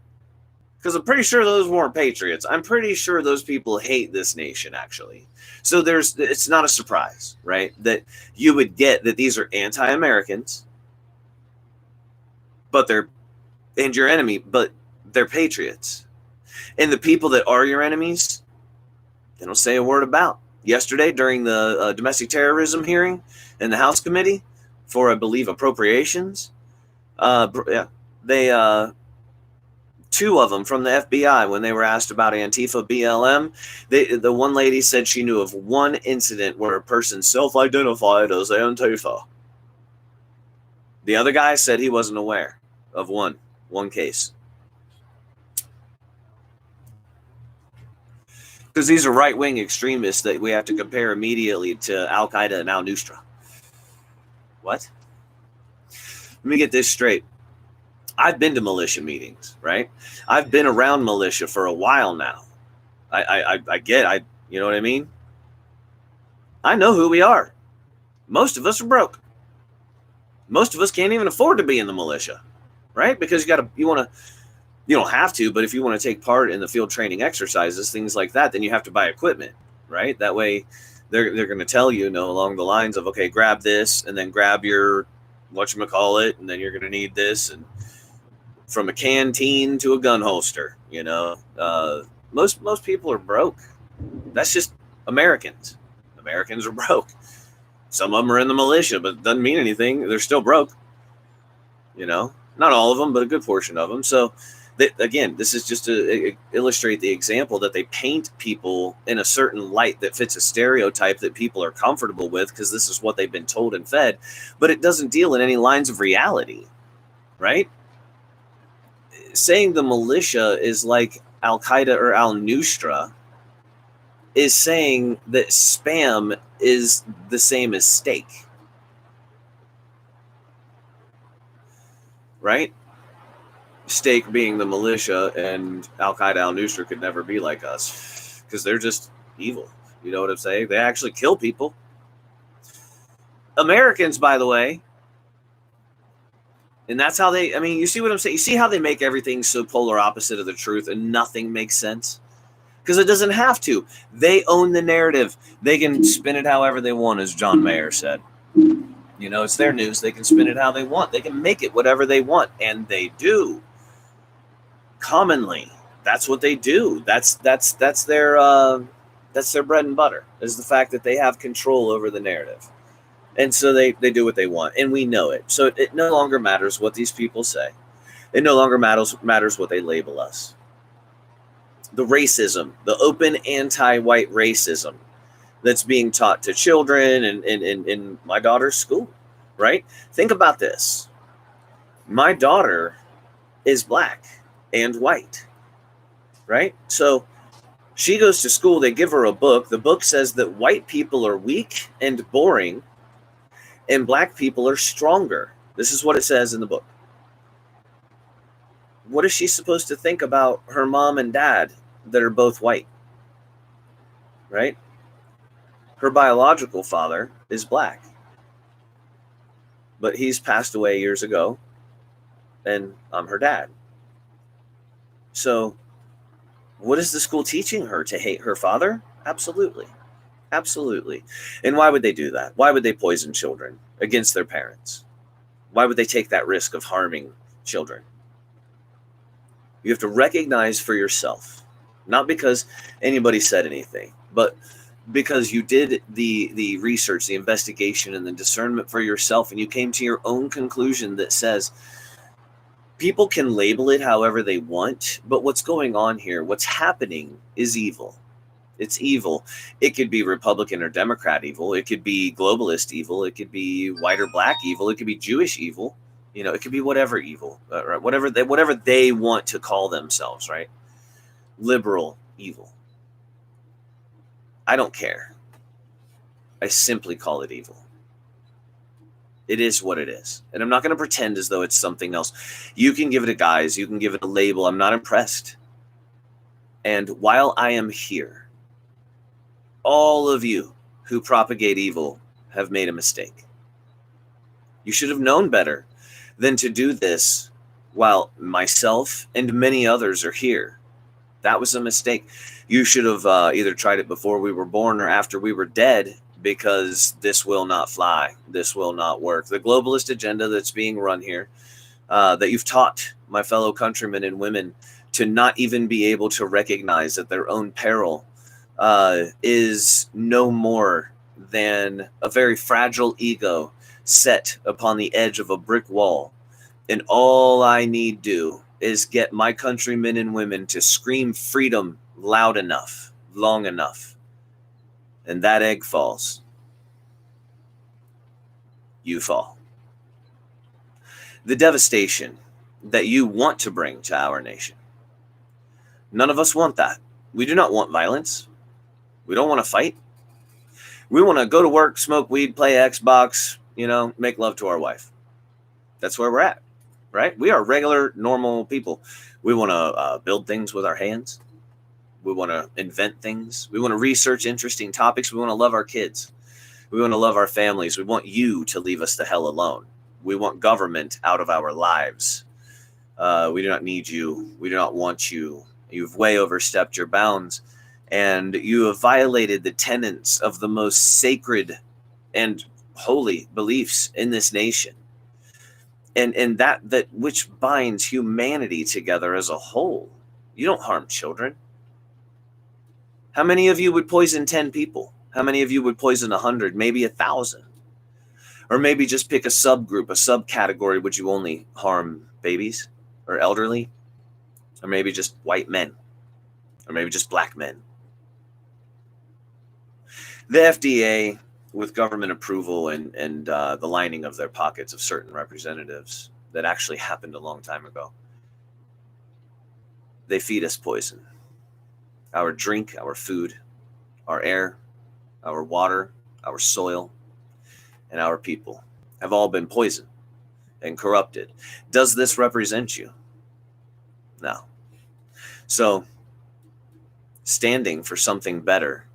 Because I'm pretty sure those weren't patriots. I'm pretty sure those people hate this nation, actually. So it's not a surprise, right? That you would get that these are anti-Americans, and your enemy, but they're patriots. And the people that are your enemies, they don't say a word about. Yesterday, during the domestic terrorism hearing in the House Committee for, I believe, appropriations, they two of them from the FBI, when they were asked about Antifa BLM, the one lady said she knew of one incident where a person self-identified as Antifa. The other guy said he wasn't aware of one case. Because these are right-wing extremists that we have to compare immediately to Al-Qaeda and Al-Nusra. What? Let me get this straight. I've been to militia meetings, right? I've been around militia for a while now. You know what I mean? I know who we are. Most of us are broke. Most of us can't even afford to be in the militia, right? Because you don't have to, but if you want to take part in the field training exercises, things like that, then you have to buy equipment, right? That way they're going to tell you, along the lines of, okay, grab this and then grab your whatchamacallit, and then you're going to need this, and from a canteen to a gun holster, most people are broke. That's just Americans. Americans are broke. Some of them are in the militia, but it doesn't mean anything. They're still broke. Not all of them, but a good portion of them. So, again, this is just to illustrate the example that they paint people in a certain light that fits a stereotype that people are comfortable with because this is what they've been told and fed, but it doesn't deal in any lines of reality, right? Saying the militia is like Al-Qaeda or Al-Nusra is saying that Spam is the same as steak, right? Steak being the militia, and Al-Qaeda, Al-Nusra could never be like us because they're just evil. You know what I'm saying? They actually kill people. Americans, by the way, and that's how you see what I'm saying? You see how they make everything so polar opposite of the truth and nothing makes sense? Because it doesn't have to. They own the narrative. They can spin it however they want, as John Mayer said. It's their news. They can spin it how they want. They can make it whatever they want, and they do. Commonly, that's what they do. That's their bread and butter, is the fact that they have control over the narrative. And so they do what they want, and we know it. So it no longer matters what these people say. It no longer matters what they label us. The racism, the open anti-white racism that's being taught to children and in my daughter's school, right? Think about this. My daughter is black and white, right? So she goes to school, they give her a book. The book says that white people are weak and boring and black people are stronger. This is what it says in the book. What is she supposed to think about her mom and dad that are both white, right? Her biological father is black, but he's passed away years ago, and I'm her dad. So What is the school teaching her? To hate her father? Absolutely. Absolutely. And why would they do that? Why would they poison children against their parents? Why would they take that risk of harming children? You have to recognize for yourself, not because anybody said anything, but because you did the research, the investigation, and the discernment for yourself, and you came to your own conclusion that says people can label it however they want, but what's going on here, what's happening is evil. It's evil. It could be Republican or Democrat evil. It could be globalist evil. It could be white or black evil. It could be Jewish evil. You know, it could be whatever evil, right? Whatever they want to call themselves, right? Liberal evil. I don't care. I simply call it evil. It is what it is. And I'm not going to pretend as though it's something else. You can give it a guise. You can give it a label. I'm not impressed. And while I am here, all of you who propagate evil have made a mistake. You should have known better than to do this while myself and many others are here. That was a mistake. You should have either tried it before we were born or after we were dead, because this will not fly. This will not work. The globalist agenda that's being run here, that you've taught my fellow countrymen and women to not even be able to recognize at their own peril, is no more than a very fragile ego set upon the edge of a brick wall. And all I need do is get my countrymen and women to scream freedom loud enough, long enough, and that egg falls. You fall. The devastation that you want to bring to our nation. None of us want that. We do not want violence. We don't want to fight. We want to go to work, smoke weed, play Xbox, make love to our wife. That's where we're at, right? We are regular, normal people. We want to build things with our hands. We want to invent things. We want to research interesting topics. We want to love our kids. We want to love our families. We want you to leave us the hell alone. We want government out of our lives. We do not need you. We do not want you. You've way overstepped your bounds, and you have violated the tenets of the most sacred and holy beliefs in this nation. And that which binds humanity together as a whole. You don't harm children. How many of you would poison 10 people? How many of you would poison 100, maybe 1,000? Or maybe just pick a subgroup, a subcategory. Would you only harm babies or elderly? Or maybe just white men? Or maybe just black men? The FDA, with government approval and the lining of their pockets of certain representatives, that actually happened a long time ago, they feed us poison. Our drink, our food, our air, our water, our soil, and our people have all been poisoned and corrupted. Does this represent you? No. So, standing for something better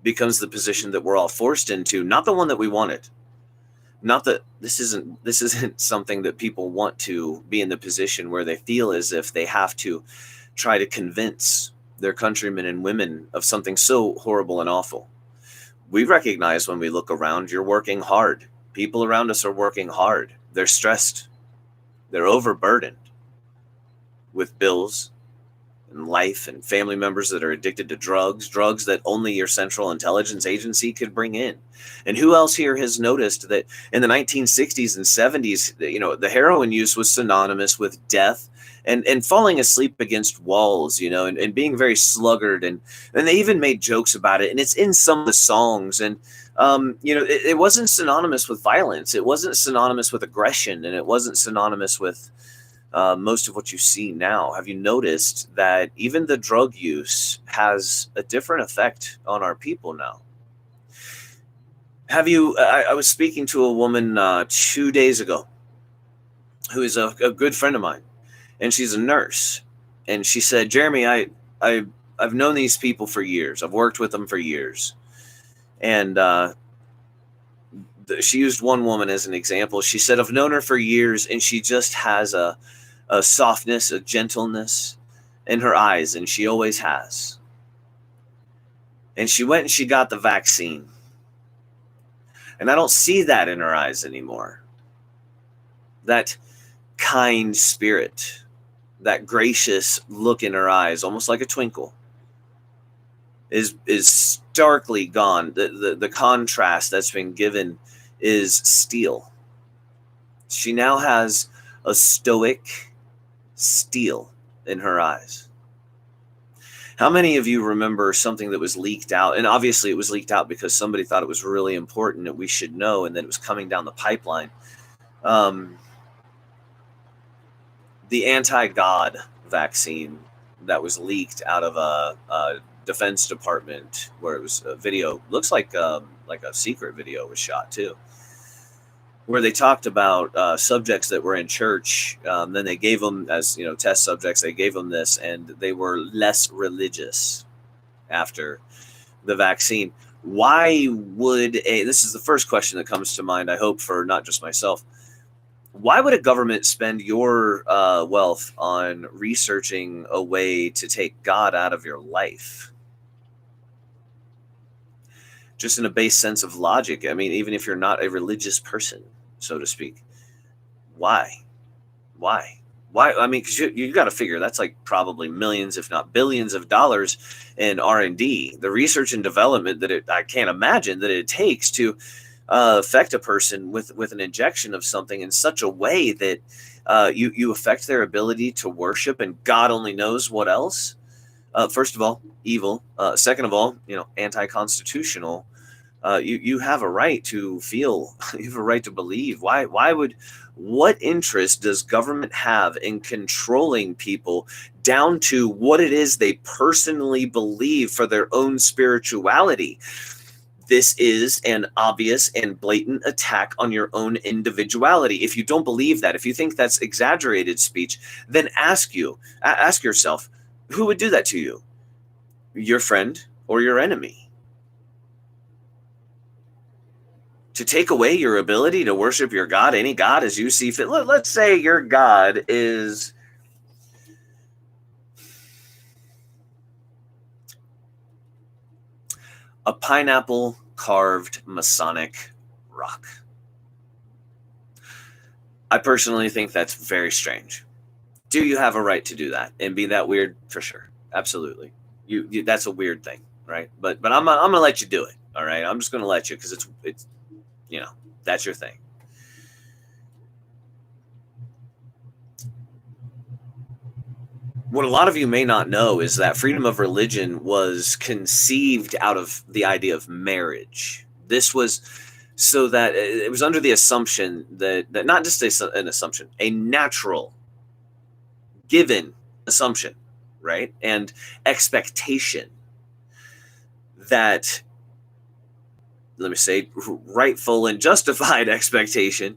becomes the position that we're all forced into, not the one that we wanted. Not that this isn't something that people want to be in the position where they feel as if they have to try to convince their countrymen and women of something so horrible and awful. We recognize when we look around, you're working hard. People around us are working hard. They're stressed. They're overburdened with bills and life, and family members that are addicted to drugs that only your Central Intelligence Agency could bring in. And who else here has noticed that in the 1960s and 70s, the heroin use was synonymous with death and falling asleep against walls, and being very sluggard. And they even made jokes about it. And it's in some of the songs. And, it wasn't synonymous with violence. It wasn't synonymous with aggression. And it wasn't synonymous with most of what you see now. Have you noticed that even the drug use has a different effect on our people now? Have you? I was speaking to a woman 2 days ago who is a good friend of mine, and she's a nurse. And she said, Jeremy, I've known these people for years. I've worked with them for years. And she used one woman as an example. She said, I've known her for years, and she just has a softness, a gentleness, in her eyes, and she always has. And she went and she got the vaccine. And I don't see that in her eyes anymore. That kind spirit, that gracious look in her eyes, almost like a twinkle, is starkly gone. The contrast that's been given is steel. She now has a stoic steel in her eyes. How many of you remember something that was leaked out? And obviously it was leaked out because somebody thought it was really important that we should know, and then it was coming down the pipeline. The anti-God vaccine that was leaked out of a Defense Department, where it was a video, looks like a secret video was shot too, where they talked about subjects that were in church. Then they gave them, as test subjects, they gave them this, and they were less religious after the vaccine. Why would this is the first question that comes to mind, I hope, for not just myself. Why would a government spend your wealth on researching a way to take God out of your life? Just in a base sense of logic. I mean, even if you're not a religious person, so to speak, why? I mean, because you got to figure that's like probably millions, if not billions of dollars in R&D, the research and development that I can't imagine that it takes to affect a person with an injection of something in such a way that you affect their ability to worship, and God only knows what else. First of all, evil. Second of all, anti-constitutional. You have a right to feel. You have a right to believe. What interest does government have in controlling people down to what it is they personally believe for their own spirituality? This is an obvious and blatant attack on your own individuality. If you don't believe that, if you think that's exaggerated speech, then ask yourself, who would do that to you? Your friend or your enemy? To take away your ability to worship your God, any God as you see fit. Let's say your God is a pineapple carved Masonic rock. I personally think that's very strange. Do you have a right to do that and be that weird? For sure. Absolutely. You that's a weird thing, right? But I'm gonna let you do it. All right. I'm just gonna let you, because it's that's your thing. What a lot of you may not know is that freedom of religion was conceived out of the idea of marriage. This was so that it was under the assumption that not just an assumption, a natural given assumption, right? And expectation that, let me say, rightful and justified expectation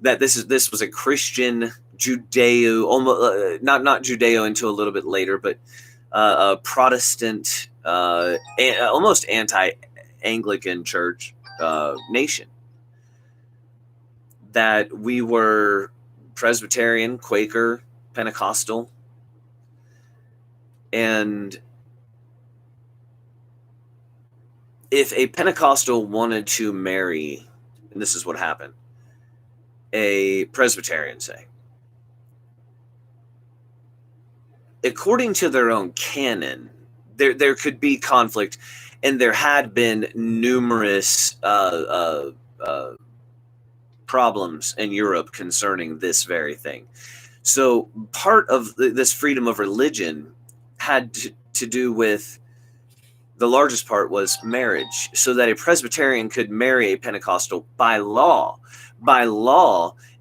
that this was a Christian Judeo, almost not Judeo until a little bit later, but a Protestant, almost anti-Anglican church nation. That we were Presbyterian, Quaker, Pentecostal, and if a Pentecostal wanted to marry, and this is what happened, a Presbyterian, say, according to their own canon, there could be conflict, and there had been numerous problems in Europe concerning this very thing. So part of this freedom of religion had to do with, the largest part was marriage, so that a Presbyterian could marry a Pentecostal by law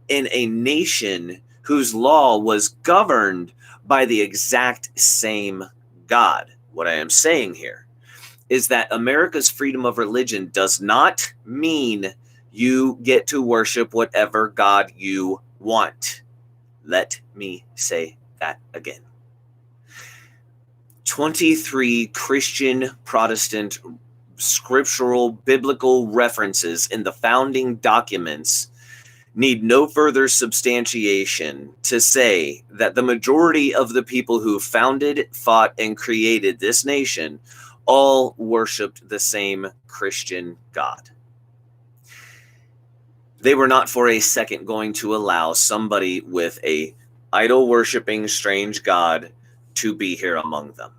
in a nation whose law was governed by the exact same God. What I am saying here is that America's freedom of religion does not mean you get to worship whatever God you want. Let me say that again. 23 Christian, Protestant, scriptural, biblical references in the founding documents need no further substantiation to say that the majority of the people who founded, fought, and created this nation all worshiped the same Christian God. They were not for a second going to allow somebody with a idol-worshiping strange God to be here among them.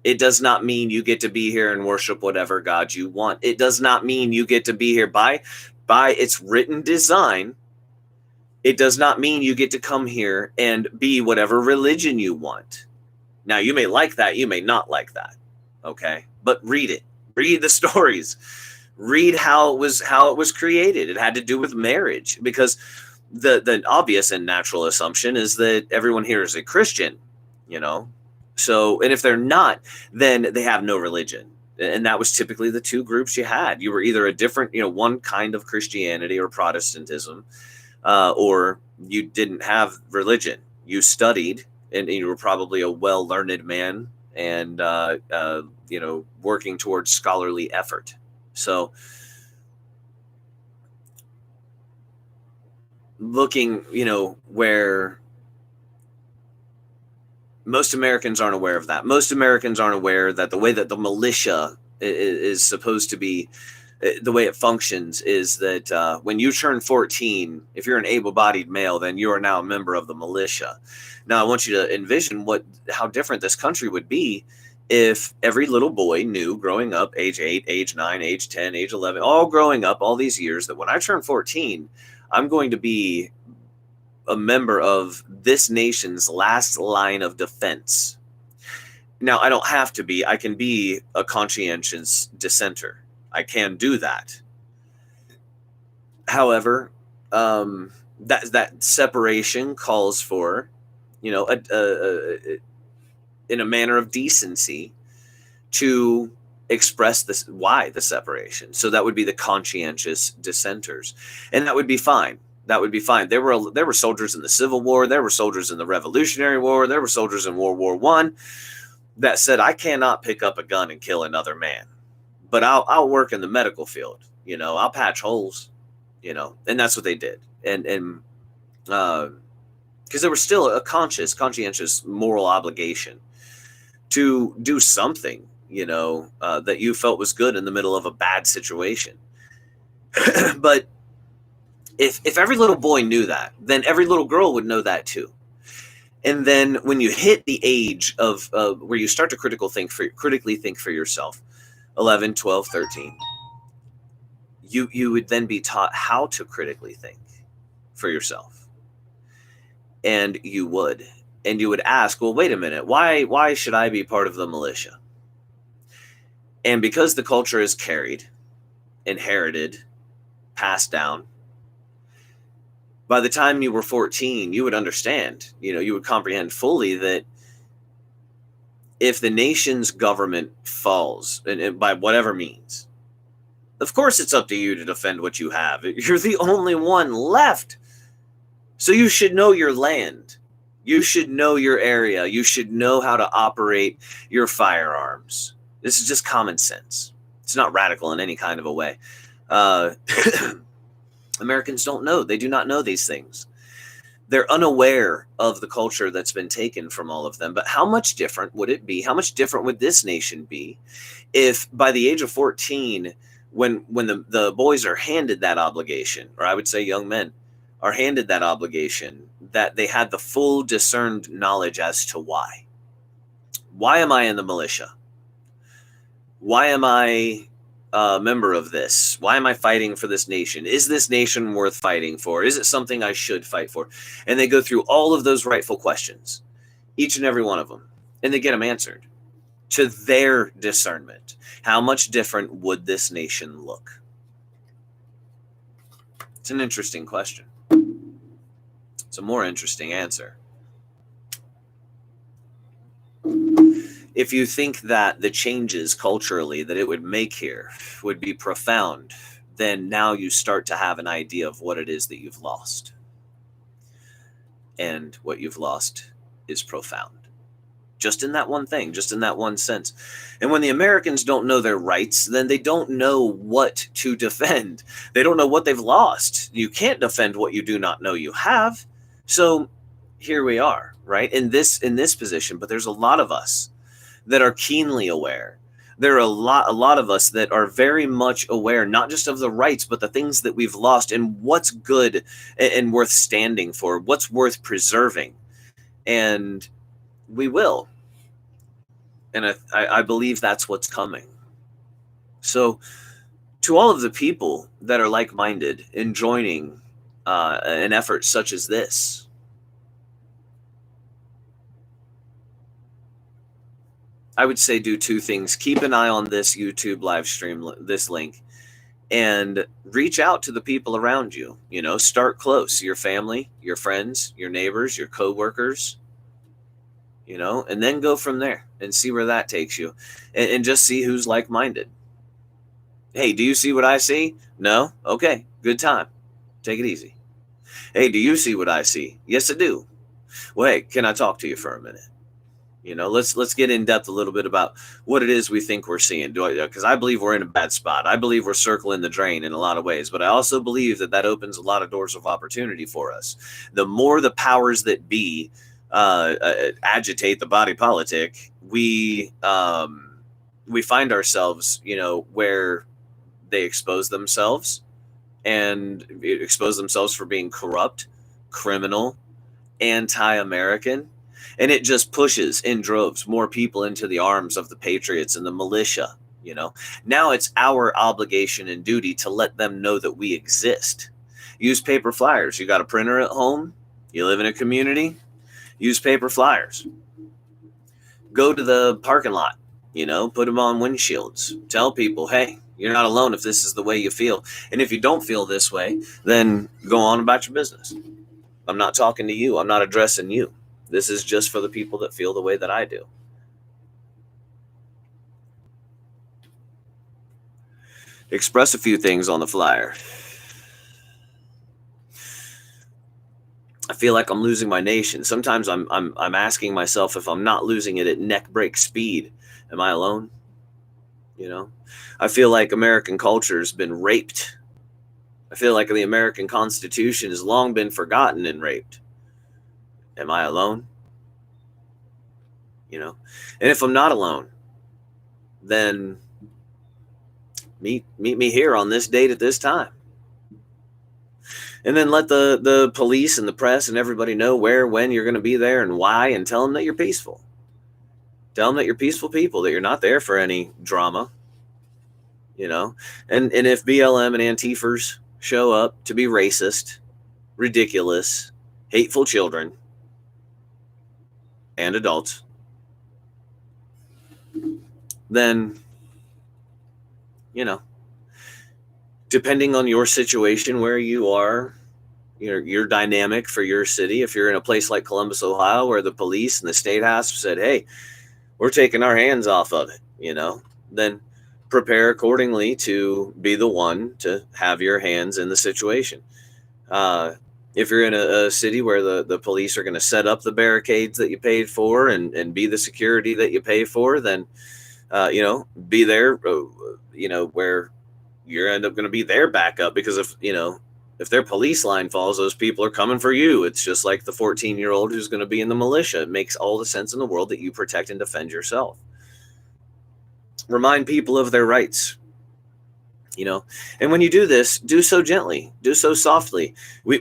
It does not mean you get to be here and worship whatever God you want. It does not mean you get to be here by its written design. It does not mean you get to come here and be whatever religion you want. Now, you may like that, you may not like that, okay? But read it. Read the stories. Read how it was created. It had to do with marriage, because the obvious and natural assumption is that everyone here is a Christian, you know? So, and if they're not, then they have no religion. And that was typically the two groups you had. You were either a different, one kind of Christianity or Protestantism, or you didn't have religion. You studied, and you were probably a well-learned man and, working towards scholarly effort. So looking, where most Americans aren't aware of that. Most Americans aren't aware that the way that the militia is supposed to be, the way it functions is that when you turn 14, if you're an able-bodied male, then you are now a member of the militia. Now, I want you to envision how different this country would be if every little boy knew growing up, age 8, age 9, age 10, age 11, all growing up all these years, that when I turn 14, I'm going to be a member of this nation's last line of defense. Now, I don't have to be. I can be a conscientious dissenter. I can do that. However, that separation calls for, in a manner of decency, to express why the separation. So that would be the conscientious dissenters, and that would be fine. That would be fine. There were soldiers in the Civil War. There were soldiers in the Revolutionary War. There were soldiers in World War I that said, I cannot pick up a gun and kill another man, but I'll work in the medical field. I'll patch holes, and that's what they did. And because there was still a conscientious moral obligation to do something, that you felt was good in the middle of a bad situation. But if every little boy knew that, then every little girl would know that too. And then when you hit the age of where you start to critically think for yourself, 11, 12, 13, you would then be taught how to critically think for yourself. And you would ask, well, wait a minute, why should I be part of the militia? And because the culture is carried, inherited, passed down, by the time you were 14, you would understand, you would comprehend fully that if the nation's government falls, and by whatever means, of course it's up to you to defend what you have. You're the only one left. So you should know your land. You should know your area. You should know how to operate your firearms. This is just common sense. It's not radical in any kind of a way. Americans don't know. They do not know these things. They're unaware of the culture that's been taken from all of them. But how much different would it be? How much different would this nation be if by the age of 14, when the boys are handed that obligation, or I would say young men are handed that obligation, that they had the full discerned knowledge as to why. Why am I in the militia? Why am I a member of this? Why am I fighting for this nation? Is this nation worth fighting for? Is it something I should fight for? And they go through all of those rightful questions, each and every one of them, and they get them answered to their discernment. How much different would this nation look? It's an interesting question. It's a more interesting answer. If you think that the changes culturally that it would make here would be profound, then now you start to have an idea of what it is that you've lost. And what you've lost is profound. just in that one thing, just in that one sense. And when the Americans don't know their rights, then they don't know what to defend. They don't know what they've lost. You can't defend what you do not know you have. So here we are, right? In this position, but there's a lot of us that are keenly aware. There are a lot of us that are very much aware, not just of the rights, but the things that we've lost and what's good and worth standing for, what's worth preserving. And we will. And I believe that's what's coming. So, to all of the people that are like minded in joining an effort such as this, I would say do two things. Keep an eye on this YouTube live stream, this link, and reach out to the people around you. Start close, your family, your friends, your neighbors, your coworkers, and then go from there and see where that takes you, and just see who's like-minded. Hey, do you see what I see? No? Okay, good time. Take it easy. Hey, do you see what I see? Yes, I do. Well, hey, can I talk to you for a minute? Let's get in depth a little bit about what it is we think we're seeing. Because I believe we're in a bad spot. I believe we're circling the drain in a lot of ways, but I also believe that opens a lot of doors of opportunity for us. The more the powers that be agitate the body politic, we find ourselves, where they expose themselves for being corrupt, criminal, anti-American. And it just pushes in droves more people into the arms of the patriots and the militia. Now it's our obligation and duty to let them know that we exist. Use paper flyers. You got a printer at home? You live in a community? Use paper flyers. Go to the parking lot, put them on windshields. Tell people, hey, you're not alone if this is the way you feel. And if you don't feel this way, then go on about your business. I'm not talking to you. I'm not addressing you. This is just for the people that feel the way that I do. Express a few things on the flyer. I feel like I'm losing my nation. Sometimes I'm asking myself if I'm not losing it at neck break speed. Am I alone? I feel like American culture has been raped. I feel like the American Constitution has long been forgotten and raped. Am I alone? And if I'm not alone, then meet me here on this date at this time. And then let the police and the press and everybody know where, when you're going to be there and why, and tell them that you're peaceful. Tell them that you're peaceful people, that you're not there for any drama. And if BLM and Antifers show up to be racist, ridiculous, hateful children and adults, then, depending on your situation, where you are, your dynamic for your city, if you're in a place like Columbus, Ohio, where the police and the Statehouse said, hey, we're taking our hands off of it, then prepare accordingly to be the one to have your hands in the situation. If you're in a city where the police are going to set up the barricades that you paid for and be the security that you pay for, then, be there, where you're end up going to be their backup, because if their police line falls, those people are coming for you. It's just like the 14-year-old who's going to be in the militia. It makes all the sense in the world that you protect and defend yourself. Remind people of their rights, and when you do this, do so gently, do so softly. We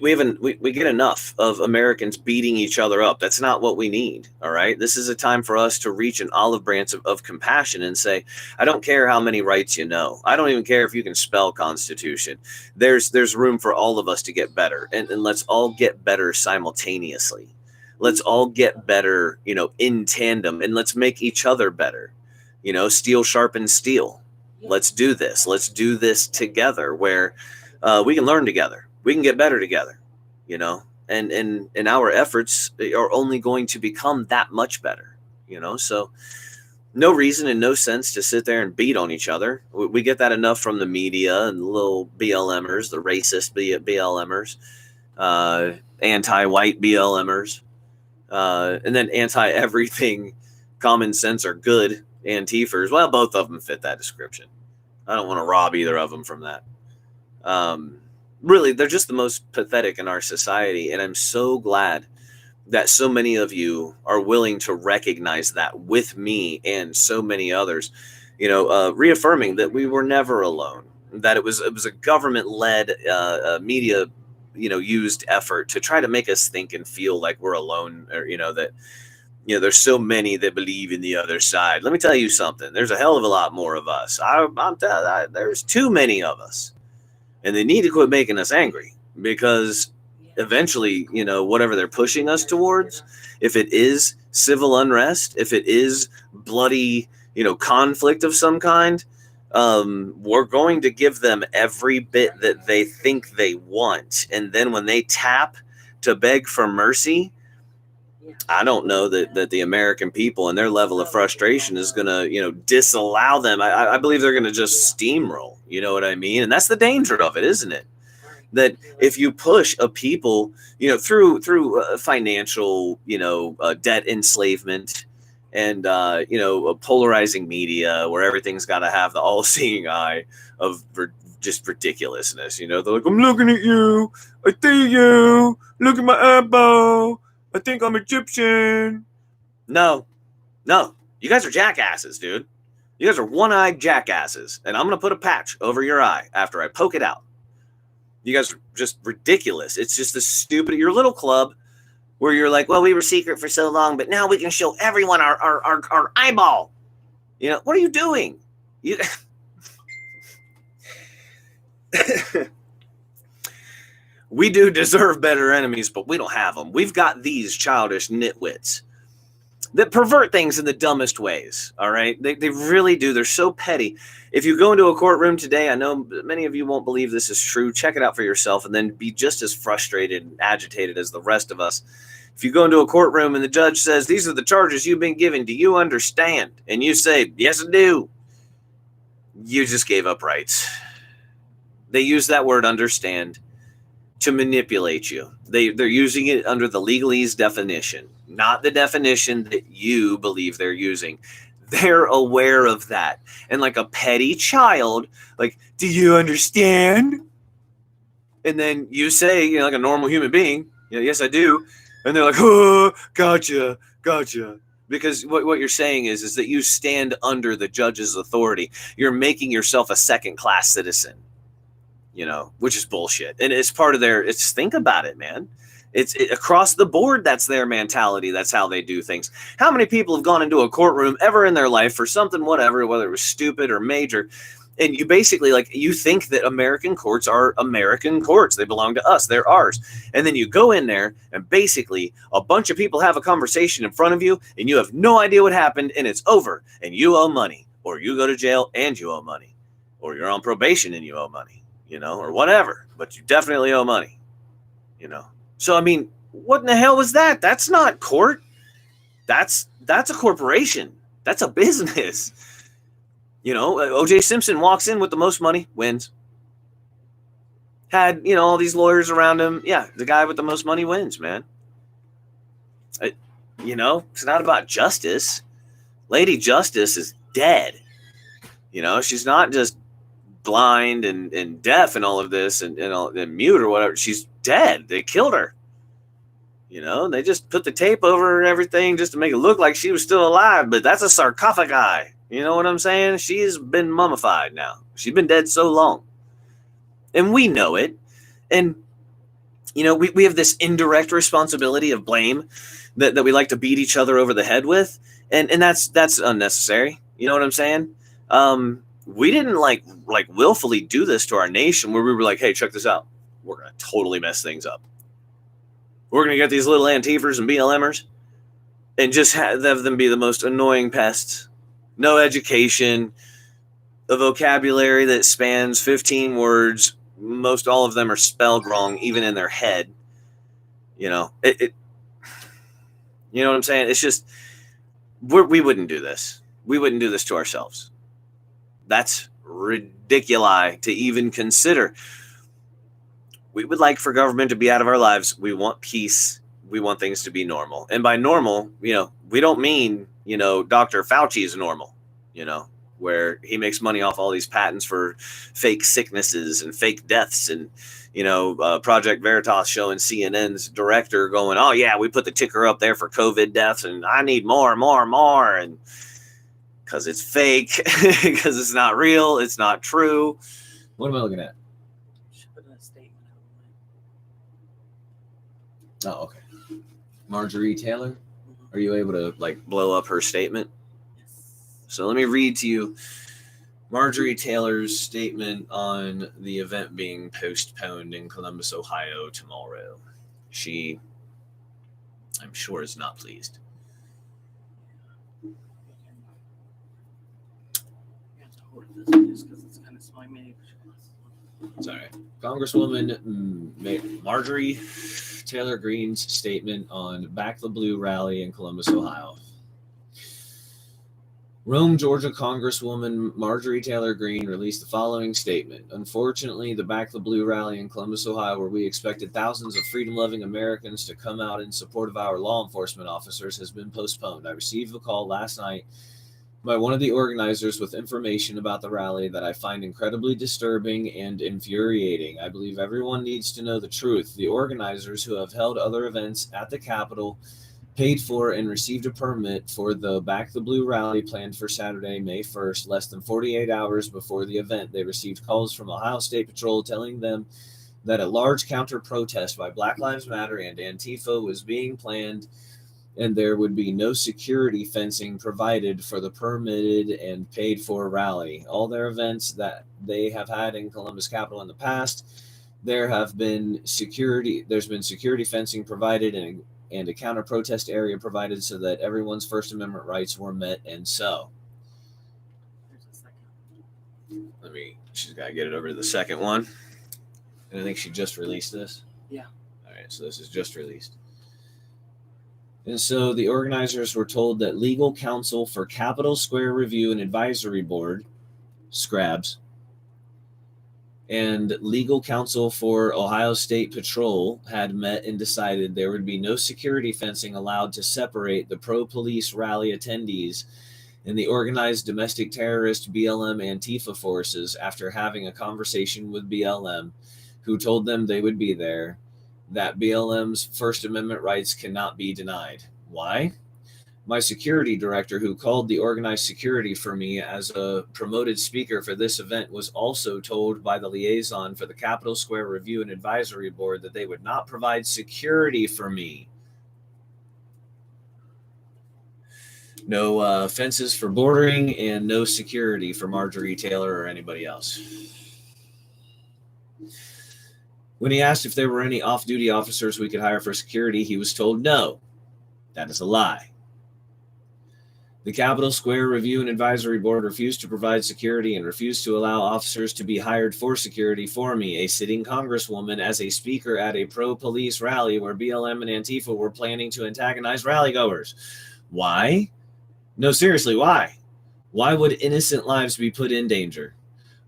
get enough of Americans beating each other up. That's not what we need. All right. This is a time for us to reach an olive branch of compassion and say, I don't care how many rights you know. I don't even care if you can spell Constitution. There's room for all of us to get better, and let's all get better simultaneously. Let's all get better, in tandem, and let's make each other better. Steel sharpens steel. Let's do this. Let's do this together, where we can learn together. We can get better together, and our efforts are only going to become that much better, So no reason and no sense to sit there and beat on each other. We get that enough from the media and the little BLMers, the racist BLMers, anti-white BLMers, and then anti-everything common sense or good Antifers. Well, both of them fit that description. I don't want to rob either of them from that. Really, they're just the most pathetic in our society. And I'm so glad that so many of you are willing to recognize that with me and so many others, reaffirming that we were never alone, that it was a government-led media, used effort to try to make us think and feel like we're alone, or, that, there's so many that believe in the other side. Let me tell you something. There's a hell of a lot more of us. There's too many of us, and they need to quit making us angry, because eventually, whatever they're pushing us towards, if it is civil unrest, if it is bloody, conflict of some kind, we're going to give them every bit that they think they want. And then when they tap to beg for mercy, I don't know that the American people and their level of frustration is going to, disallow them. I believe they're going to just steamroll. You know what I mean? And that's the danger of it, isn't it? That if you push a people, through financial, debt enslavement and, a polarizing media where everything's got to have the all-seeing eye of just ridiculousness. They're like, I'm looking at you. I see you. Look at my elbow. I think I'm Egyptian. No. You guys are jackasses, dude. You guys are one-eyed jackasses. And I'm going to put a patch over your eye after I poke it out. You guys are just ridiculous. It's just this stupid, your little club where you're like, well, we were secret for so long, but now we can show everyone our eyeball. What are you doing? We do deserve better enemies, but we don't have them. We've got these childish nitwits that pervert things in the dumbest ways, all right? They really do. They're so petty. If you go into a courtroom today, I know many of you won't believe this is true. Check it out for yourself and then be just as frustrated and agitated as the rest of us. If you go into a courtroom and the judge says, these are the charges you've been given, do you understand? And you say, yes, I do. You just gave up rights. They use that word understand to manipulate you. They're using it under the legalese definition, not the definition that you believe they're using. They're aware of that. And like a petty child, like, do you understand? And then you say, like a normal human being, yes, I do. And they're like, oh, gotcha. Because what you're saying is that you stand under the judge's authority. You're making yourself a second-class citizen. Which is bullshit. And it's part of think about it, man. It's across the board. That's their mentality. That's how they do things. How many people have gone into a courtroom ever in their life for something, whatever, whether it was stupid or major, and you basically, you think that American courts are American courts. They belong to us. They're ours. And then you go in there and basically a bunch of people have a conversation in front of you and you have no idea what happened and it's over and you owe money, or you go to jail and you owe money, or you're on probation and you owe money. Or whatever, but you definitely owe money, So, I mean, what in the hell was that? That's not court. That's a corporation. That's a business. O.J. Simpson walks in with the most money, wins. Had, all these lawyers around him. Yeah, the guy with the most money wins, man. It's not about justice. Lady Justice is dead. She's not just blind and deaf and all of this and mute or whatever. She's dead. They killed her. They just put the tape over her and everything just to make it look like she was still alive, but that's a sarcophagi. You know what I'm saying? She's been mummified now. She's been dead so long. And we know it. And, we have this indirect responsibility of blame that we like to beat each other over the head with. And that's unnecessary. You know what I'm saying? We didn't like willfully do this to our nation where we were like, hey, check this out. We're going to totally mess things up. We're going to get these little Antifers and BLMers and just have them be the most annoying pests. No education, a vocabulary that spans 15 words. Most all of them are spelled wrong, even in their head. You know what I'm saying? It's just, we wouldn't do this. We wouldn't do this to ourselves. That's ridiculous to even consider. We would like for government to be out of our lives. We want peace. We want things to be normal. And by normal, we don't mean Dr. Fauci is normal, where he makes money off all these patents for fake sicknesses and fake deaths. And, Project Veritas showing CNN's director going, oh, yeah, we put the ticker up there for COVID deaths and I need more. And because it's fake, because it's not real, it's not true. What am I looking at? Should put in a statement. Oh, okay. Marjorie Taylor? Are you able to blow up her statement? Yes. So let me read to you Marjorie Taylor's statement on the event being postponed in Columbus, Ohio tomorrow. She, I'm sure, is not pleased. Sorry. Congresswoman Marjorie Taylor Greene's statement on Back the Blue rally in Columbus, Ohio. Rome, Georgia Congresswoman Marjorie Taylor Greene released the following statement. Unfortunately, the Back the Blue rally in Columbus, Ohio, where we expected thousands of freedom-loving Americans to come out in support of our law enforcement officers, has been postponed. I received a call last night by one of the organizers with information about the rally that I find incredibly disturbing and infuriating. I believe everyone needs to know the truth. The organizers who have held other events at the Capitol paid for and received a permit for the Back the Blue rally planned for Saturday, May 1st. Less than 48 hours before the event, they received calls from Ohio State Patrol telling them that a large counter-protest by Black Lives Matter and Antifa was being planned, and there would be no security fencing provided for the permitted and paid-for rally. All their events that they have had in Columbus Capitol in the past, there's been security fencing provided and a counter-protest area provided so that everyone's First Amendment rights were met, and so. She's got to get it over to the second one. And I think she just released this. Yeah. All right, so this is just released. And so the organizers were told that legal counsel for Capitol Square Review and Advisory Board, SCRABS, and legal counsel for Ohio State Patrol had met and decided there would be no security fencing allowed to separate the pro-police rally attendees and the organized domestic terrorist BLM Antifa forces after having a conversation with BLM, who told them they would be there, that BLM's First Amendment rights cannot be denied. Why? My security director, who called the organized security for me as a promoted speaker for this event, was also told by the liaison for the Capitol Square Review and Advisory Board that they would not provide security for me. No fences for bordering and no security for Marjorie Taylor or anybody else. When he asked if there were any off-duty officers we could hire for security, he was told no. That is a lie. The Capitol Square Review and Advisory Board refused to provide security and refused to allow officers to be hired for security for me, a sitting congresswoman, as a speaker at a pro-police rally where BLM and Antifa were planning to antagonize rallygoers. Why? No, seriously, why? Why would innocent lives be put in danger?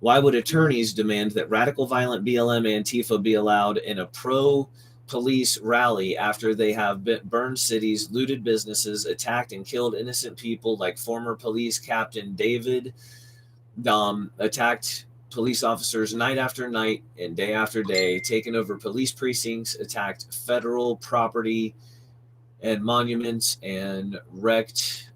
Why would attorneys demand that radical violent BLM Antifa be allowed in a pro-police rally after they have burned cities, looted businesses, attacked and killed innocent people like former police captain David, attacked police officers night after night and day after day, taken over police precincts, attacked federal property and monuments, and wrecked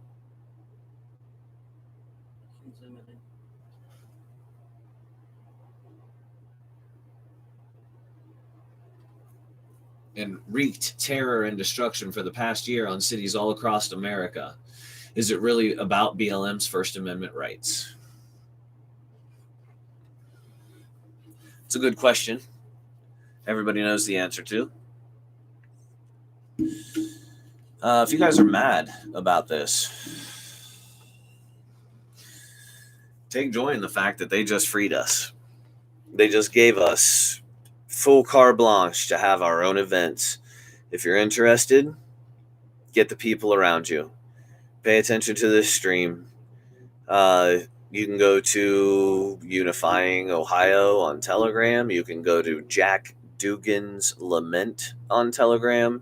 and wreaked terror and destruction for the past year on cities all across America? Is it really about BLM's First Amendment rights? It's a good question. Everybody knows the answer to. If you guys are mad about this, take joy in the fact that they just freed us. They just gave us full carte blanche to have our own events. If you're interested, get the people around you. Pay attention to this stream. You can go to Unifying Ohio on Telegram. You can go to Jack Dugan's Lament on Telegram.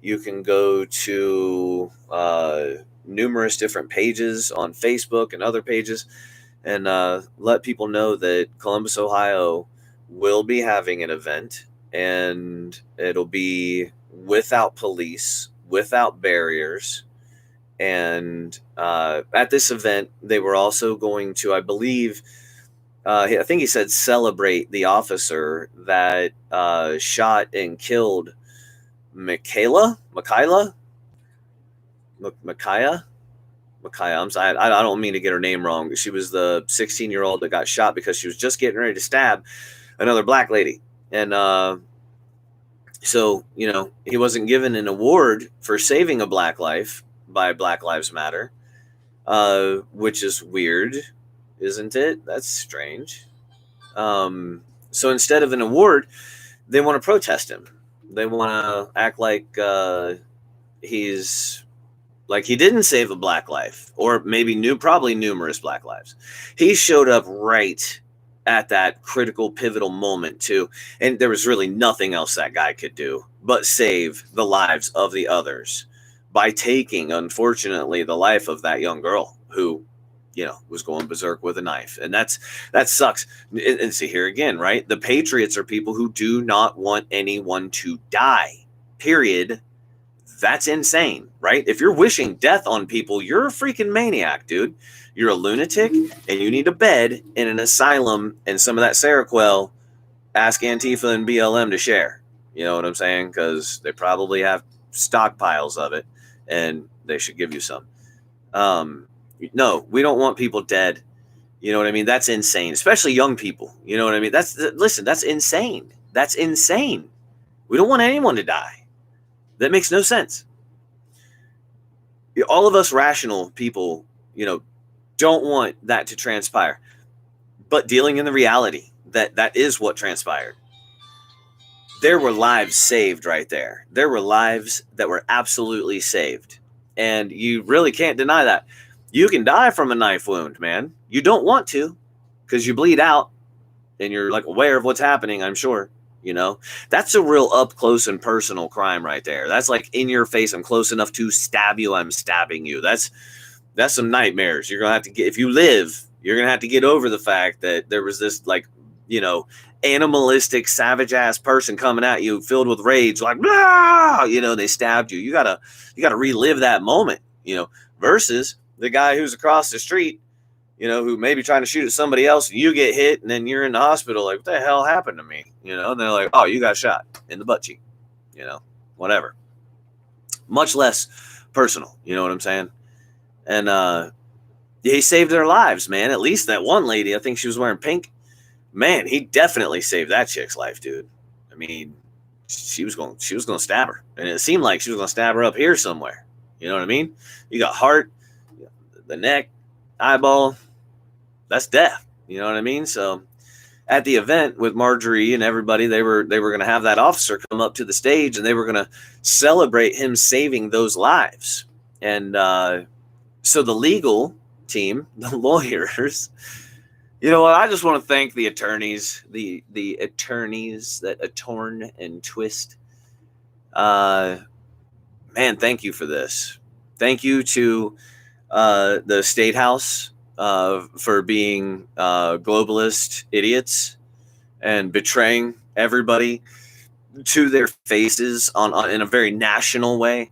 You can go to numerous different pages on Facebook and other pages, and let people know that Columbus, Ohio will be having an event, and it'll be without police, without barriers. And at this event, they were also going to, I believe, I think he said, celebrate the officer that shot and killed Micaiah. I'm sorry, I don't mean to get her name wrong. She was the 16-year-old that got shot because she was just getting ready to stab another black lady. And so, he wasn't given an award for saving a black life by Black Lives Matter, which is weird, isn't it? That's strange. So instead of an award, they want to protest him. They want to act like he's like he didn't save a black life, or maybe probably numerous black lives. He showed up right at that critical, pivotal moment too, and there was really nothing else that guy could do but save the lives of the others by taking, unfortunately, the life of that young girl who, was going berserk with a knife. And that sucks. And see, here again, right? The patriots are people who do not want anyone to die, period. That's insane, right? If you're wishing death on people, you're a freaking maniac, dude. You're a lunatic, and you need a bed in an asylum, and some of that Seroquel, ask Antifa and BLM to share. You know what I'm saying? Because they probably have stockpiles of it, and they should give you some. No, we don't want people dead. You know what I mean? That's insane, especially young people. You know what I mean? That's insane. That's insane. We don't want anyone to die. That makes no sense. All of us rational people, don't want that to transpire. But dealing in the reality that is what transpired. There were lives saved right there. There were lives that were absolutely saved. And you really can't deny that. You can die from a knife wound, man. You don't want to, because you bleed out and you're like aware of what's happening, I'm sure. That's a real up close and personal crime right there. That's like in your face. I'm close enough to stab you. I'm stabbing you. That's some nightmares. You're going to have to get, if you live, you're going to have to get over the fact that there was this animalistic, savage ass person coming at you filled with rage, like, blah, they stabbed you. You gotta relive that moment, versus the guy who's across the street, who may be trying to shoot at somebody else, and you get hit, and then you're in the hospital, like, what the hell happened to me? And they're like, oh, you got shot in the butt cheek, whatever. Much less personal, you know what I'm saying? And he saved their lives, man. At least that one lady, I think she was wearing pink. Man, he definitely saved that chick's life, dude. I mean, she was going to stab her, and it seemed like she was going to stab her up here somewhere. You know what I mean? You got heart, the neck, eyeball. That's death. You know what I mean? So at the event with Marjorie and everybody, they were going to have that officer come up to the stage, and they were going to celebrate him saving those lives. And so the legal team, the lawyers, you know what? I just want to thank the attorneys, the attorneys that attorn and twist. Man, thank you for this. Thank you to the Statehouse for being globalist idiots and betraying everybody to their faces in a very national way.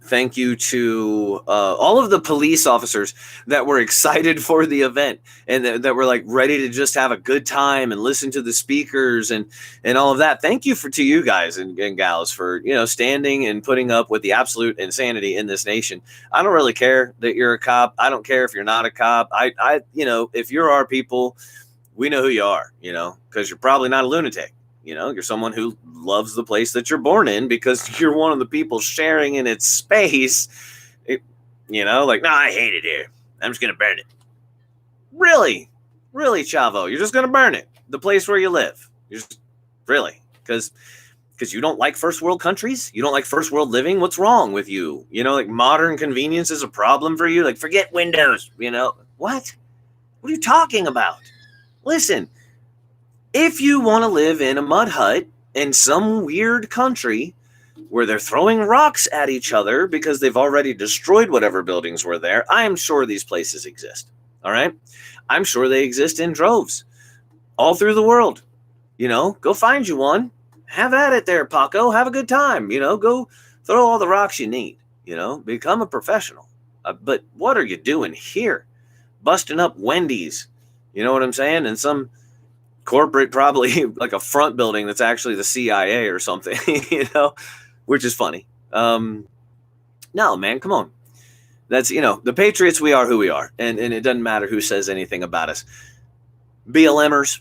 Thank you to all of the police officers that were excited for the event and that were like ready to just have a good time and listen to the speakers and all of that. Thank you to you guys and gals for, standing and putting up with the absolute insanity in this nation. I don't really care that you're a cop. I don't care if you're not a cop. I if you're our people, we know who you are, because you're probably not a lunatic. You're someone who loves the place that you're born in because you're one of the people sharing in its space. No, I hate it here. I'm just going to burn it. Really? Really, Chavo? You're just going to burn it? The place where you live? Really? Because you don't like first world countries? You don't like first world living? What's wrong with you? Modern convenience is a problem for you? Forget Windows, What? What are you talking about? Listen. If you want to live in a mud hut in some weird country, where they're throwing rocks at each other because they've already destroyed whatever buildings were there. I am sure these places exist. All right. I'm sure they exist in droves all through the world. Go find you one. Have at it there, Paco. Have a good time. Go throw all the rocks you need. Become a professional. But what are you doing here? Busting up Wendy's. You know what I'm saying? And some corporate, probably like a front building that's actually the CIA or something, which is funny. No, man, come on. That's, the Patriots, we are who we are. And it doesn't matter who says anything about us. BLMers,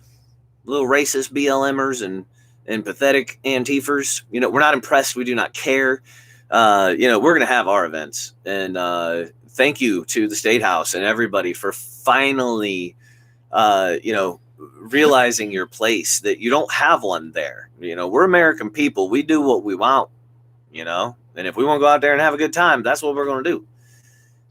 little racist BLMers and pathetic Antifers. We're not impressed. We do not care. We're going to have our events. And thank you to the Statehouse and everybody for finally, realizing your place, that you don't have one there. We're American people. We do what we want, and if we want to go out there and have a good time, that's what we're going to do.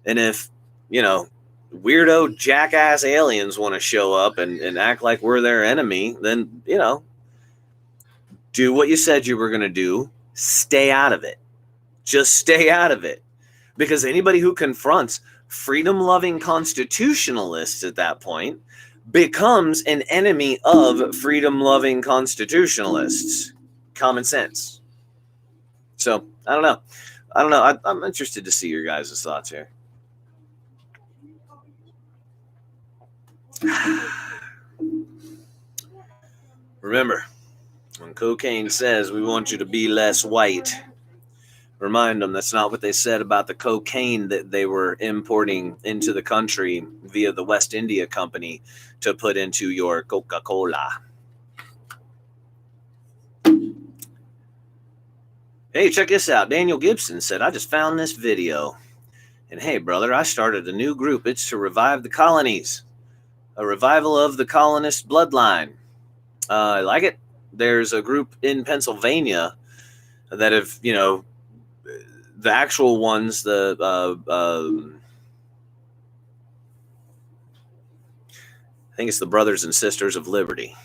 And if, weirdo jackass aliens want to show up and act like we're their enemy, then, do what you said you were going to do. Stay out of it. Just stay out of it. Because anybody who confronts freedom-loving constitutionalists at that point becomes an enemy of freedom-loving constitutionalists. Common sense. So, I don't know. I'm interested to see your guys' thoughts here. Remember, when cocaine says we want you to be less white, remind them that's not what they said about the cocaine that they were importing into the country via the West India Company to put into your Coca-Cola. Hey, check this out. Daniel Gibson said, I just found this video. And hey, brother, I started a new group. It's to revive the colonies. A revival of the colonist bloodline. I like it. There's a group in Pennsylvania that have, the actual ones, I think it's the Brothers and Sisters of Liberty.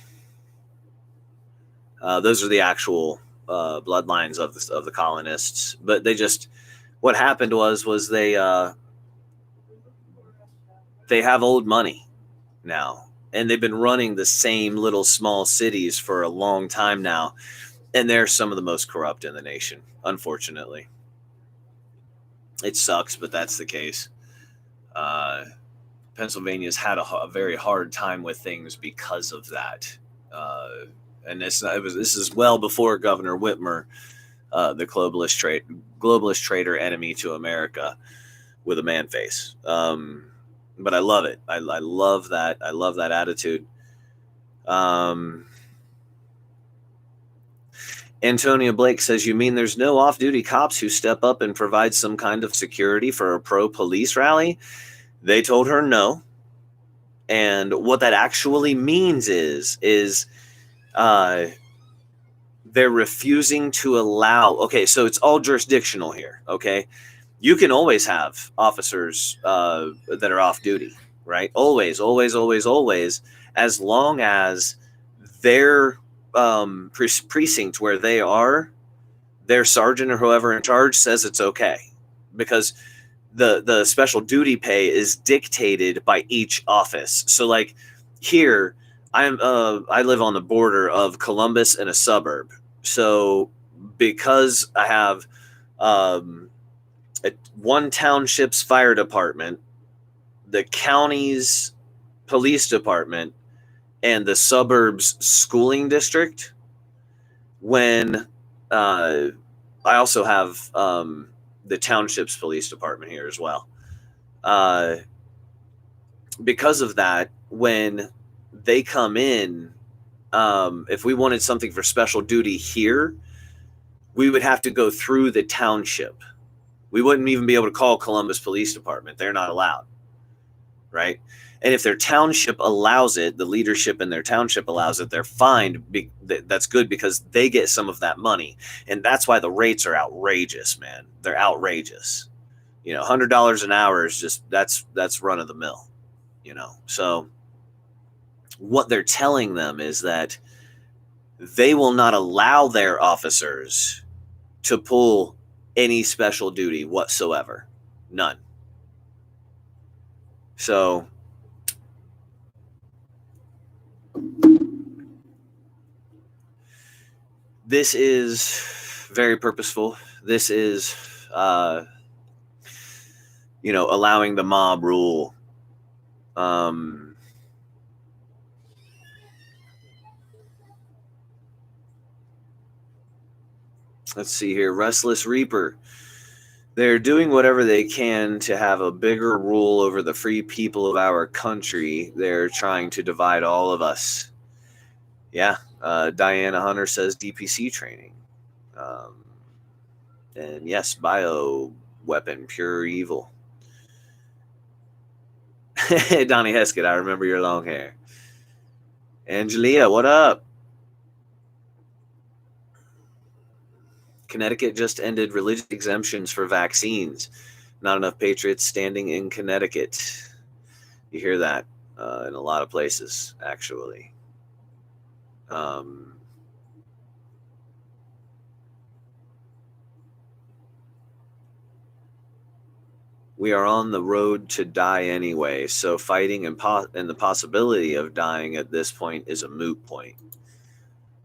Those are the actual bloodlines of the colonists. But they just, what happened was they have old money now, and they've been running the same little small cities for a long time now, and they're some of the most corrupt in the nation, unfortunately. It sucks, but that's the case. Pennsylvania's had a very hard time with things because of that, and this is well before Governor Whitmer, the globalist traitor enemy to America with a man face. But I love it. I love that. I love that attitude. Antonia Blake says, you mean there's no off-duty cops who step up and provide some kind of security for a pro-police rally? They told her no. And what that actually means is they're refusing to allow. Okay, so it's all jurisdictional here, okay? You can always have officers that are off duty, right? Always, as long as their precinct where they are, their sergeant or whoever in charge says it's okay, because the special duty pay is dictated by each office. So like here, I live on the border of Columbus and a suburb. So because I have one township's fire department, the county's police department, and the suburb's schooling district, when I also have the township's police department here as well. Because of that, when they come in, if we wanted something for special duty here, we would have to go through the township. We wouldn't even be able to call Columbus Police Department. They're not allowed, right? And if their township allows it, the leadership in their township allows it, they're fine. That's good because they get some of that money. And that's why the rates are outrageous, man. They're outrageous. $100 an hour is just, that's run of the mill, So what they're telling them is that they will not allow their officers to pull any special duty whatsoever. None. So this is very purposeful. This is, allowing the mob rule. Let's see here. Restless Reaper. They're doing whatever they can to have a bigger rule over the free people of our country. They're trying to divide all of us. Yeah. Diana Hunter says DPC training. And yes, bio weapon, pure evil. Donnie Heskett, I remember your long hair. Angelia, what up? Connecticut just ended religious exemptions for vaccines. Not enough patriots standing in Connecticut. You hear that in a lot of places, actually. We are on the road to die anyway, so fighting and the possibility of dying at this point is a moot point.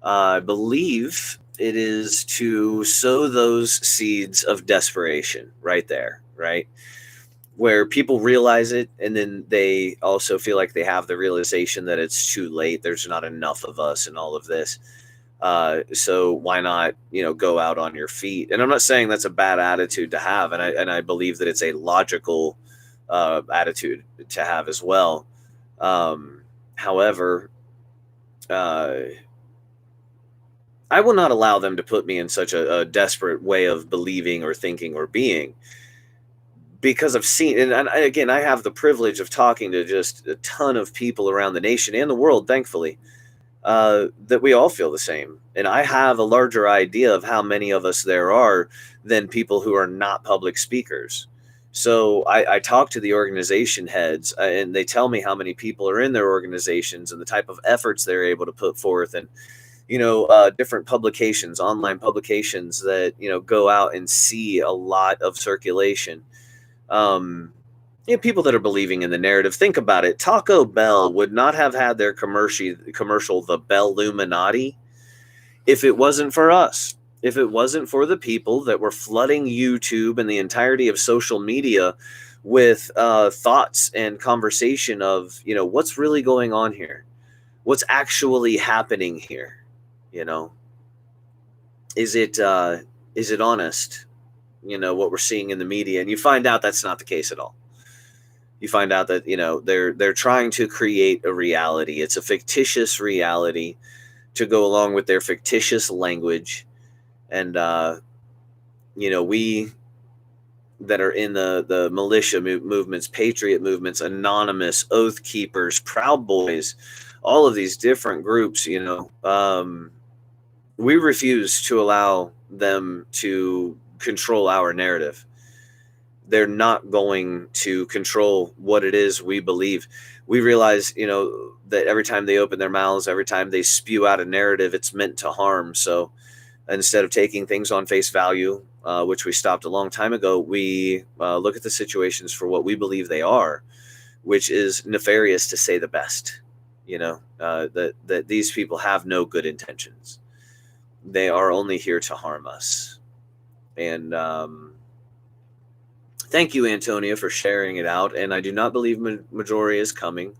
I believe it is to sow those seeds of desperation right there, right? Where people realize it, and then they also feel like they have the realization that it's too late. There's not enough of us and all of this. So why not, go out on your feet? And I'm not saying that's a bad attitude to have. And I believe that it's a logical attitude to have as well. However, I will not allow them to put me in such a desperate way of believing or thinking or being, because I've seen, and again, I have the privilege of talking to just a ton of people around the nation and the world, thankfully, that we all feel the same. And I have a larger idea of how many of us there are than people who are not public speakers. So I talk to the organization heads, and they tell me how many people are in their organizations and the type of efforts they're able to put forth. And different publications, online publications that, go out and see a lot of circulation. People that are believing in the narrative. Think about it. Taco Bell would not have had their commercial, the Belluminati, if it wasn't for us. If it wasn't for the people that were flooding YouTube and the entirety of social media with thoughts and conversation of, what's really going on here? What's actually happening here? Is it honest? What we're seeing in the media, and you find out that's not the case at all. You find out that they're trying to create a reality. It's a fictitious reality to go along with their fictitious language, and we that are in the militia movements, patriot movements, anonymous, oath keepers, Proud Boys, all of these different groups, we refuse to allow them to control our narrative. They're not going to control what it is we believe. We realize, that every time they open their mouths, every time they spew out a narrative, it's meant to harm. So instead of taking things on face value, which we stopped a long time ago, we look at the situations for what we believe they are, which is nefarious, to say the best. That these people have no good intentions. They are only here to harm us. And thank you, Antonia, for sharing it out. And I do not believe Majori is coming.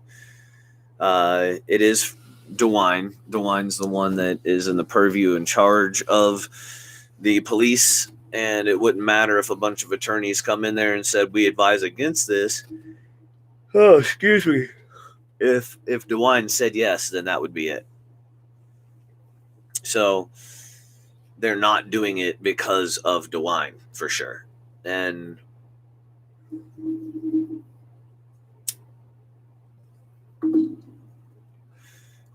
It is DeWine. DeWine's the one that is in the purview in charge of the police. And it wouldn't matter if a bunch of attorneys come in there and said, we advise against this. Oh, excuse me. If DeWine said yes, then that would be it. So they're not doing it because of DeWine, for sure. And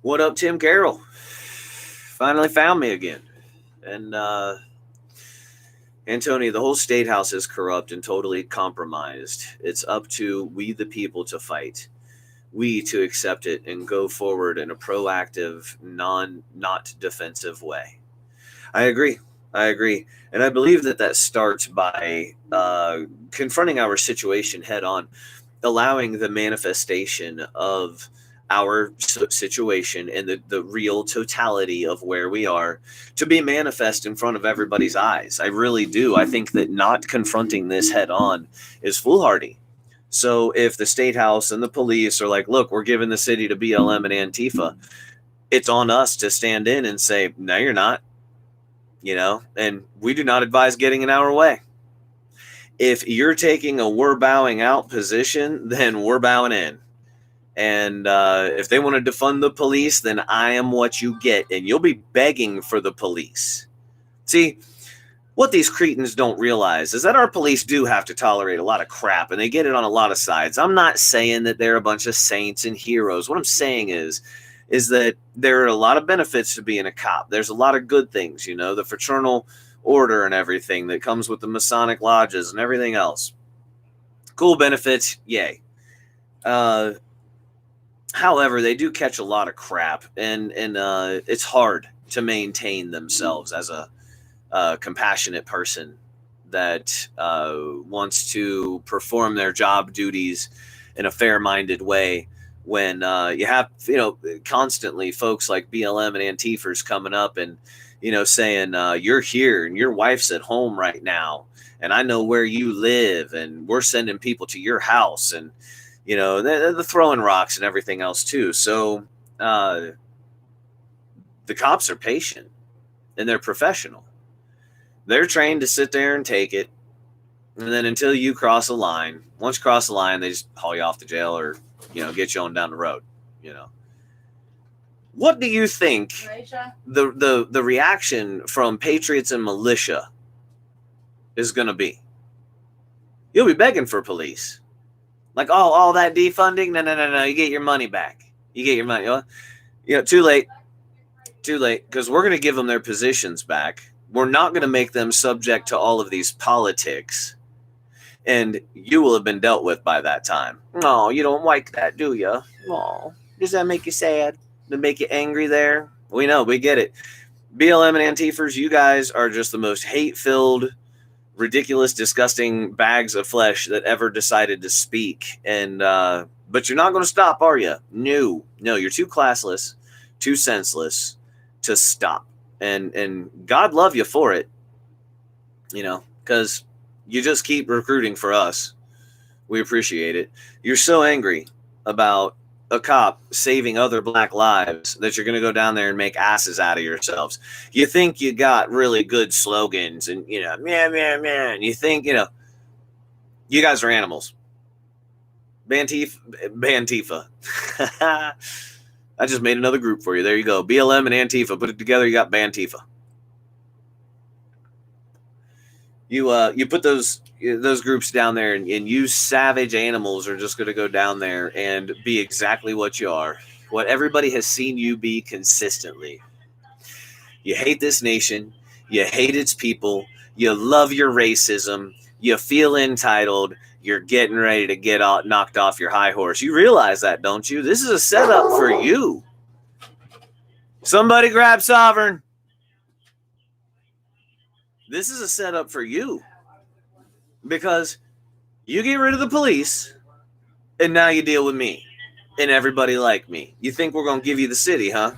what up, Tim Carroll? Finally found me again. And Antonio, the whole Statehouse is corrupt and totally compromised. It's up to we the people to fight. We to accept it and go forward in a proactive, not defensive way. I agree. I agree. And I believe that starts by confronting our situation head on, allowing the manifestation of our situation and the real totality of where we are to be manifest in front of everybody's eyes. I really do. I think that not confronting this head on is foolhardy. So if the state house and the police are like, look, we're giving the city to BLM and Antifa, it's on us to stand in and say, no, you're not, and we do not advise getting in our way. If you're taking a we're bowing out position, then we're bowing in. And if they want to defund the police, then I am what you get. And you'll be begging for the police. See, what these cretins don't realize is that our police do have to tolerate a lot of crap, and they get it on a lot of sides. I'm not saying that they're a bunch of saints and heroes. What I'm saying is that there are a lot of benefits to being a cop. There's a lot of good things, the fraternal order and everything that comes with the Masonic lodges and everything else. Cool benefits, yay. However, they do catch a lot of crap, and it's hard to maintain themselves as a compassionate person that wants to perform their job duties in a fair-minded way when you have, constantly folks like BLM and Antifers coming up and, saying, you're here and your wife's at home right now, and I know where you live, and we're sending people to your house, and, they're throwing rocks and everything else too. So the cops are patient and they're professional. They're trained to sit there and take it. And then until you cross a line, once you cross the line, they just haul you off to jail or, get you on down the road, What do you think the reaction from patriots and militia is going to be? You'll be begging for police. Like, all that defunding? No. You get your money back. You get your money. Too late. Because we're going to give them their positions back. We're not going to make them subject to all of these politics. And you will have been dealt with by that time. No, you don't like that, do you? Oh, does that make you sad? Does it make you angry there? We know, we get it. BLM and Antifers, you guys are just the most hate-filled, ridiculous, disgusting bags of flesh that ever decided to speak. And but you're not going to stop, are you? No, you're too classless, too senseless to stop. And God love you for it, because you just keep recruiting for us. We appreciate it. You're so angry about a cop saving other black lives that you're going to go down there and make asses out of yourselves. You think you got really good slogans and, man. You think, you guys are animals. Bantifa. I just made another group for you. There you go. BLM and Antifa. Put it together, you got Bantifa. You put those groups down there, and you savage animals are just going to go down there and be exactly what you are, what everybody has seen you be consistently. You hate this nation, you hate its people, you love your racism, you feel entitled, you're getting ready to get knocked off your high horse. You realize that, don't you? This is a setup for you. Somebody grab Sovereign. This is a setup for you, because you get rid of the police and now you deal with me and everybody like me. You think we're going to give you the city, huh?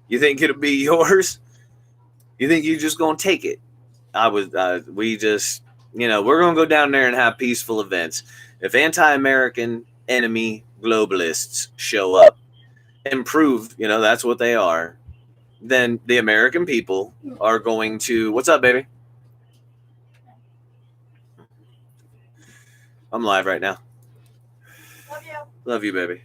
You think it'll be yours? You think you're just going to take it? We just, we're going to go down there and have peaceful events. If anti-American enemy globalists show up and prove, that's what they are, then the American people are going to... What's up, baby? I'm live right now. Love you. Love you, baby.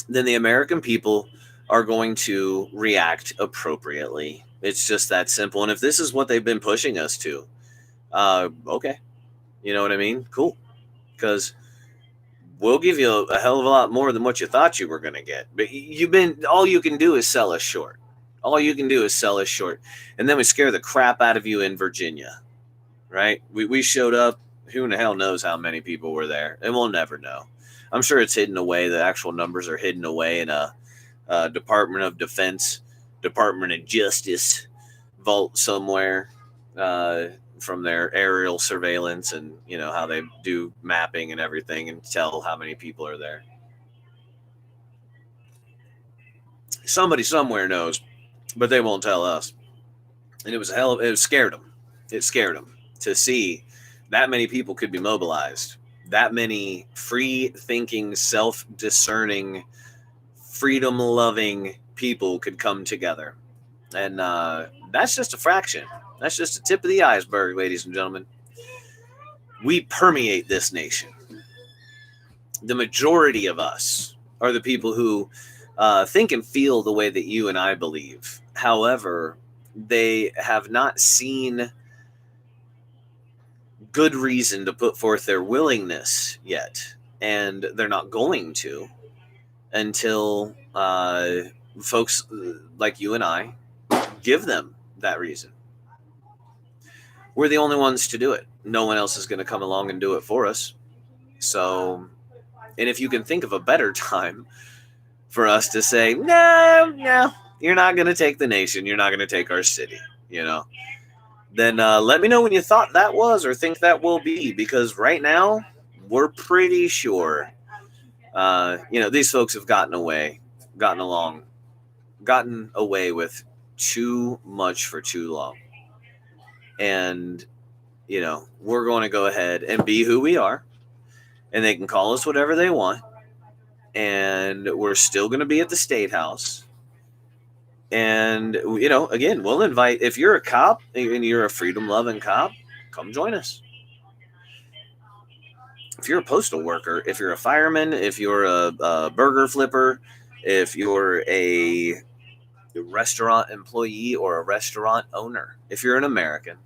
Then the American people are going to react appropriately. It's just that simple. And if this is what they've been pushing us to, okay. You know what I mean? Cool. Because we'll give you a hell of a lot more than what you thought you were going to get. But all you can do is sell us short. All you can do is sell us short. And then we scare the crap out of you in Virginia, right? We showed up. Who in the hell knows how many people were there? And we'll never know. I'm sure it's hidden away. The actual numbers are hidden away in a Department of Defense Department of Justice vault somewhere from their aerial surveillance and, how they do mapping and everything and tell how many people are there. Somebody somewhere knows, but they won't tell us. And it scared them. It scared them to see that many people could be mobilized. That many free-thinking, self-discerning, freedom-loving people could come together. And that's just a fraction. That's just the tip of the iceberg, ladies and gentlemen. We permeate this nation. The majority of us are the people who think and feel the way that you and I believe. However, they have not seen good reason to put forth their willingness yet. And they're not going to until folks like you and I give them that reason. We're the only ones to do it. No one else is going to come along and do it for us. So, and if you can think of a better time for us to say, no, you're not going to take the nation. You're not going to take our city, then let me know when you thought that was or think that will be, because right now we're pretty sure, these folks have gotten away with too much for too long. And, we're going to go ahead and be who we are, and they can call us whatever they want. And we're still going to be at the Statehouse. And, again, we'll invite, if you're a cop and you're a freedom-loving cop, come join us. If you're a postal worker, if you're a fireman, if you're a burger flipper, if you're a restaurant employee or a restaurant owner, if you're an American,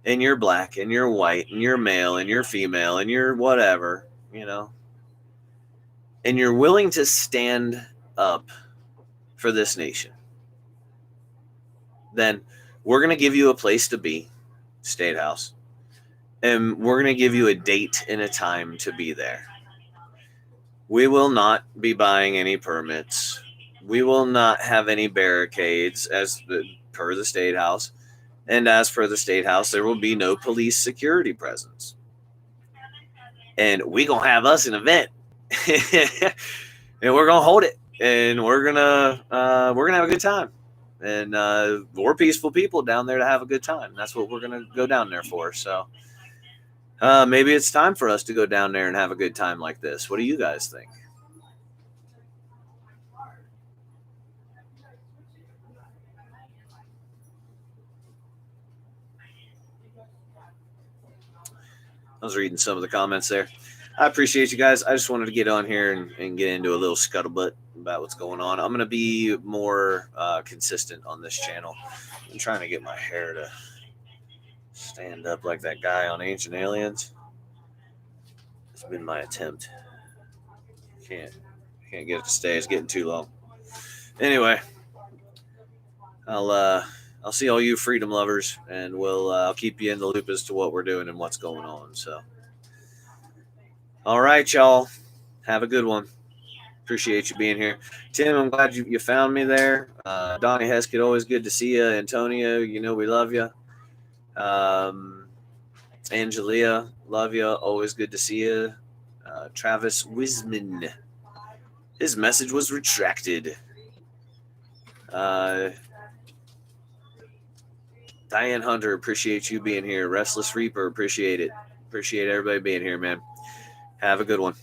and you're black, and you're white, and you're male, and you're female, and you're whatever, and you're willing to stand up for this nation, then we're going to give you a place to be, Statehouse, and we're going to give you a date and a time to be there. We will not be buying any permits. We will not have any barricades per the Statehouse. And as per the Statehouse, there will be no police security presence. And we're going to have us an event. And we're going to hold it. And we're gonna have a good time. And we're peaceful people down there to have a good time. That's what we're going to go down there for. So maybe it's time for us to go down there and have a good time like this. What do you guys think? I was reading some of the comments there. I appreciate you guys. I just wanted to get on here and get into a little scuttlebutt about what's going on. I'm going to be more consistent on this channel. I'm trying to get my hair to stand up like that guy on Ancient Aliens. It's been my attempt. Can't get it to stay. It's getting too long. Anyway, I'll see all you freedom lovers, and I'll keep you in the loop as to what we're doing and what's going on. So, all right, y'all, have a good one. Appreciate you being here, Tim. I'm glad you found me there. Donnie Heskett, always good to see you. Antonio, we love you. Angelia, love you. Always good to see you. Travis Wiseman, his message was retracted. Diane Hunter, appreciate you being here. Restless Reaper, appreciate it. Appreciate everybody being here, man. Have a good one.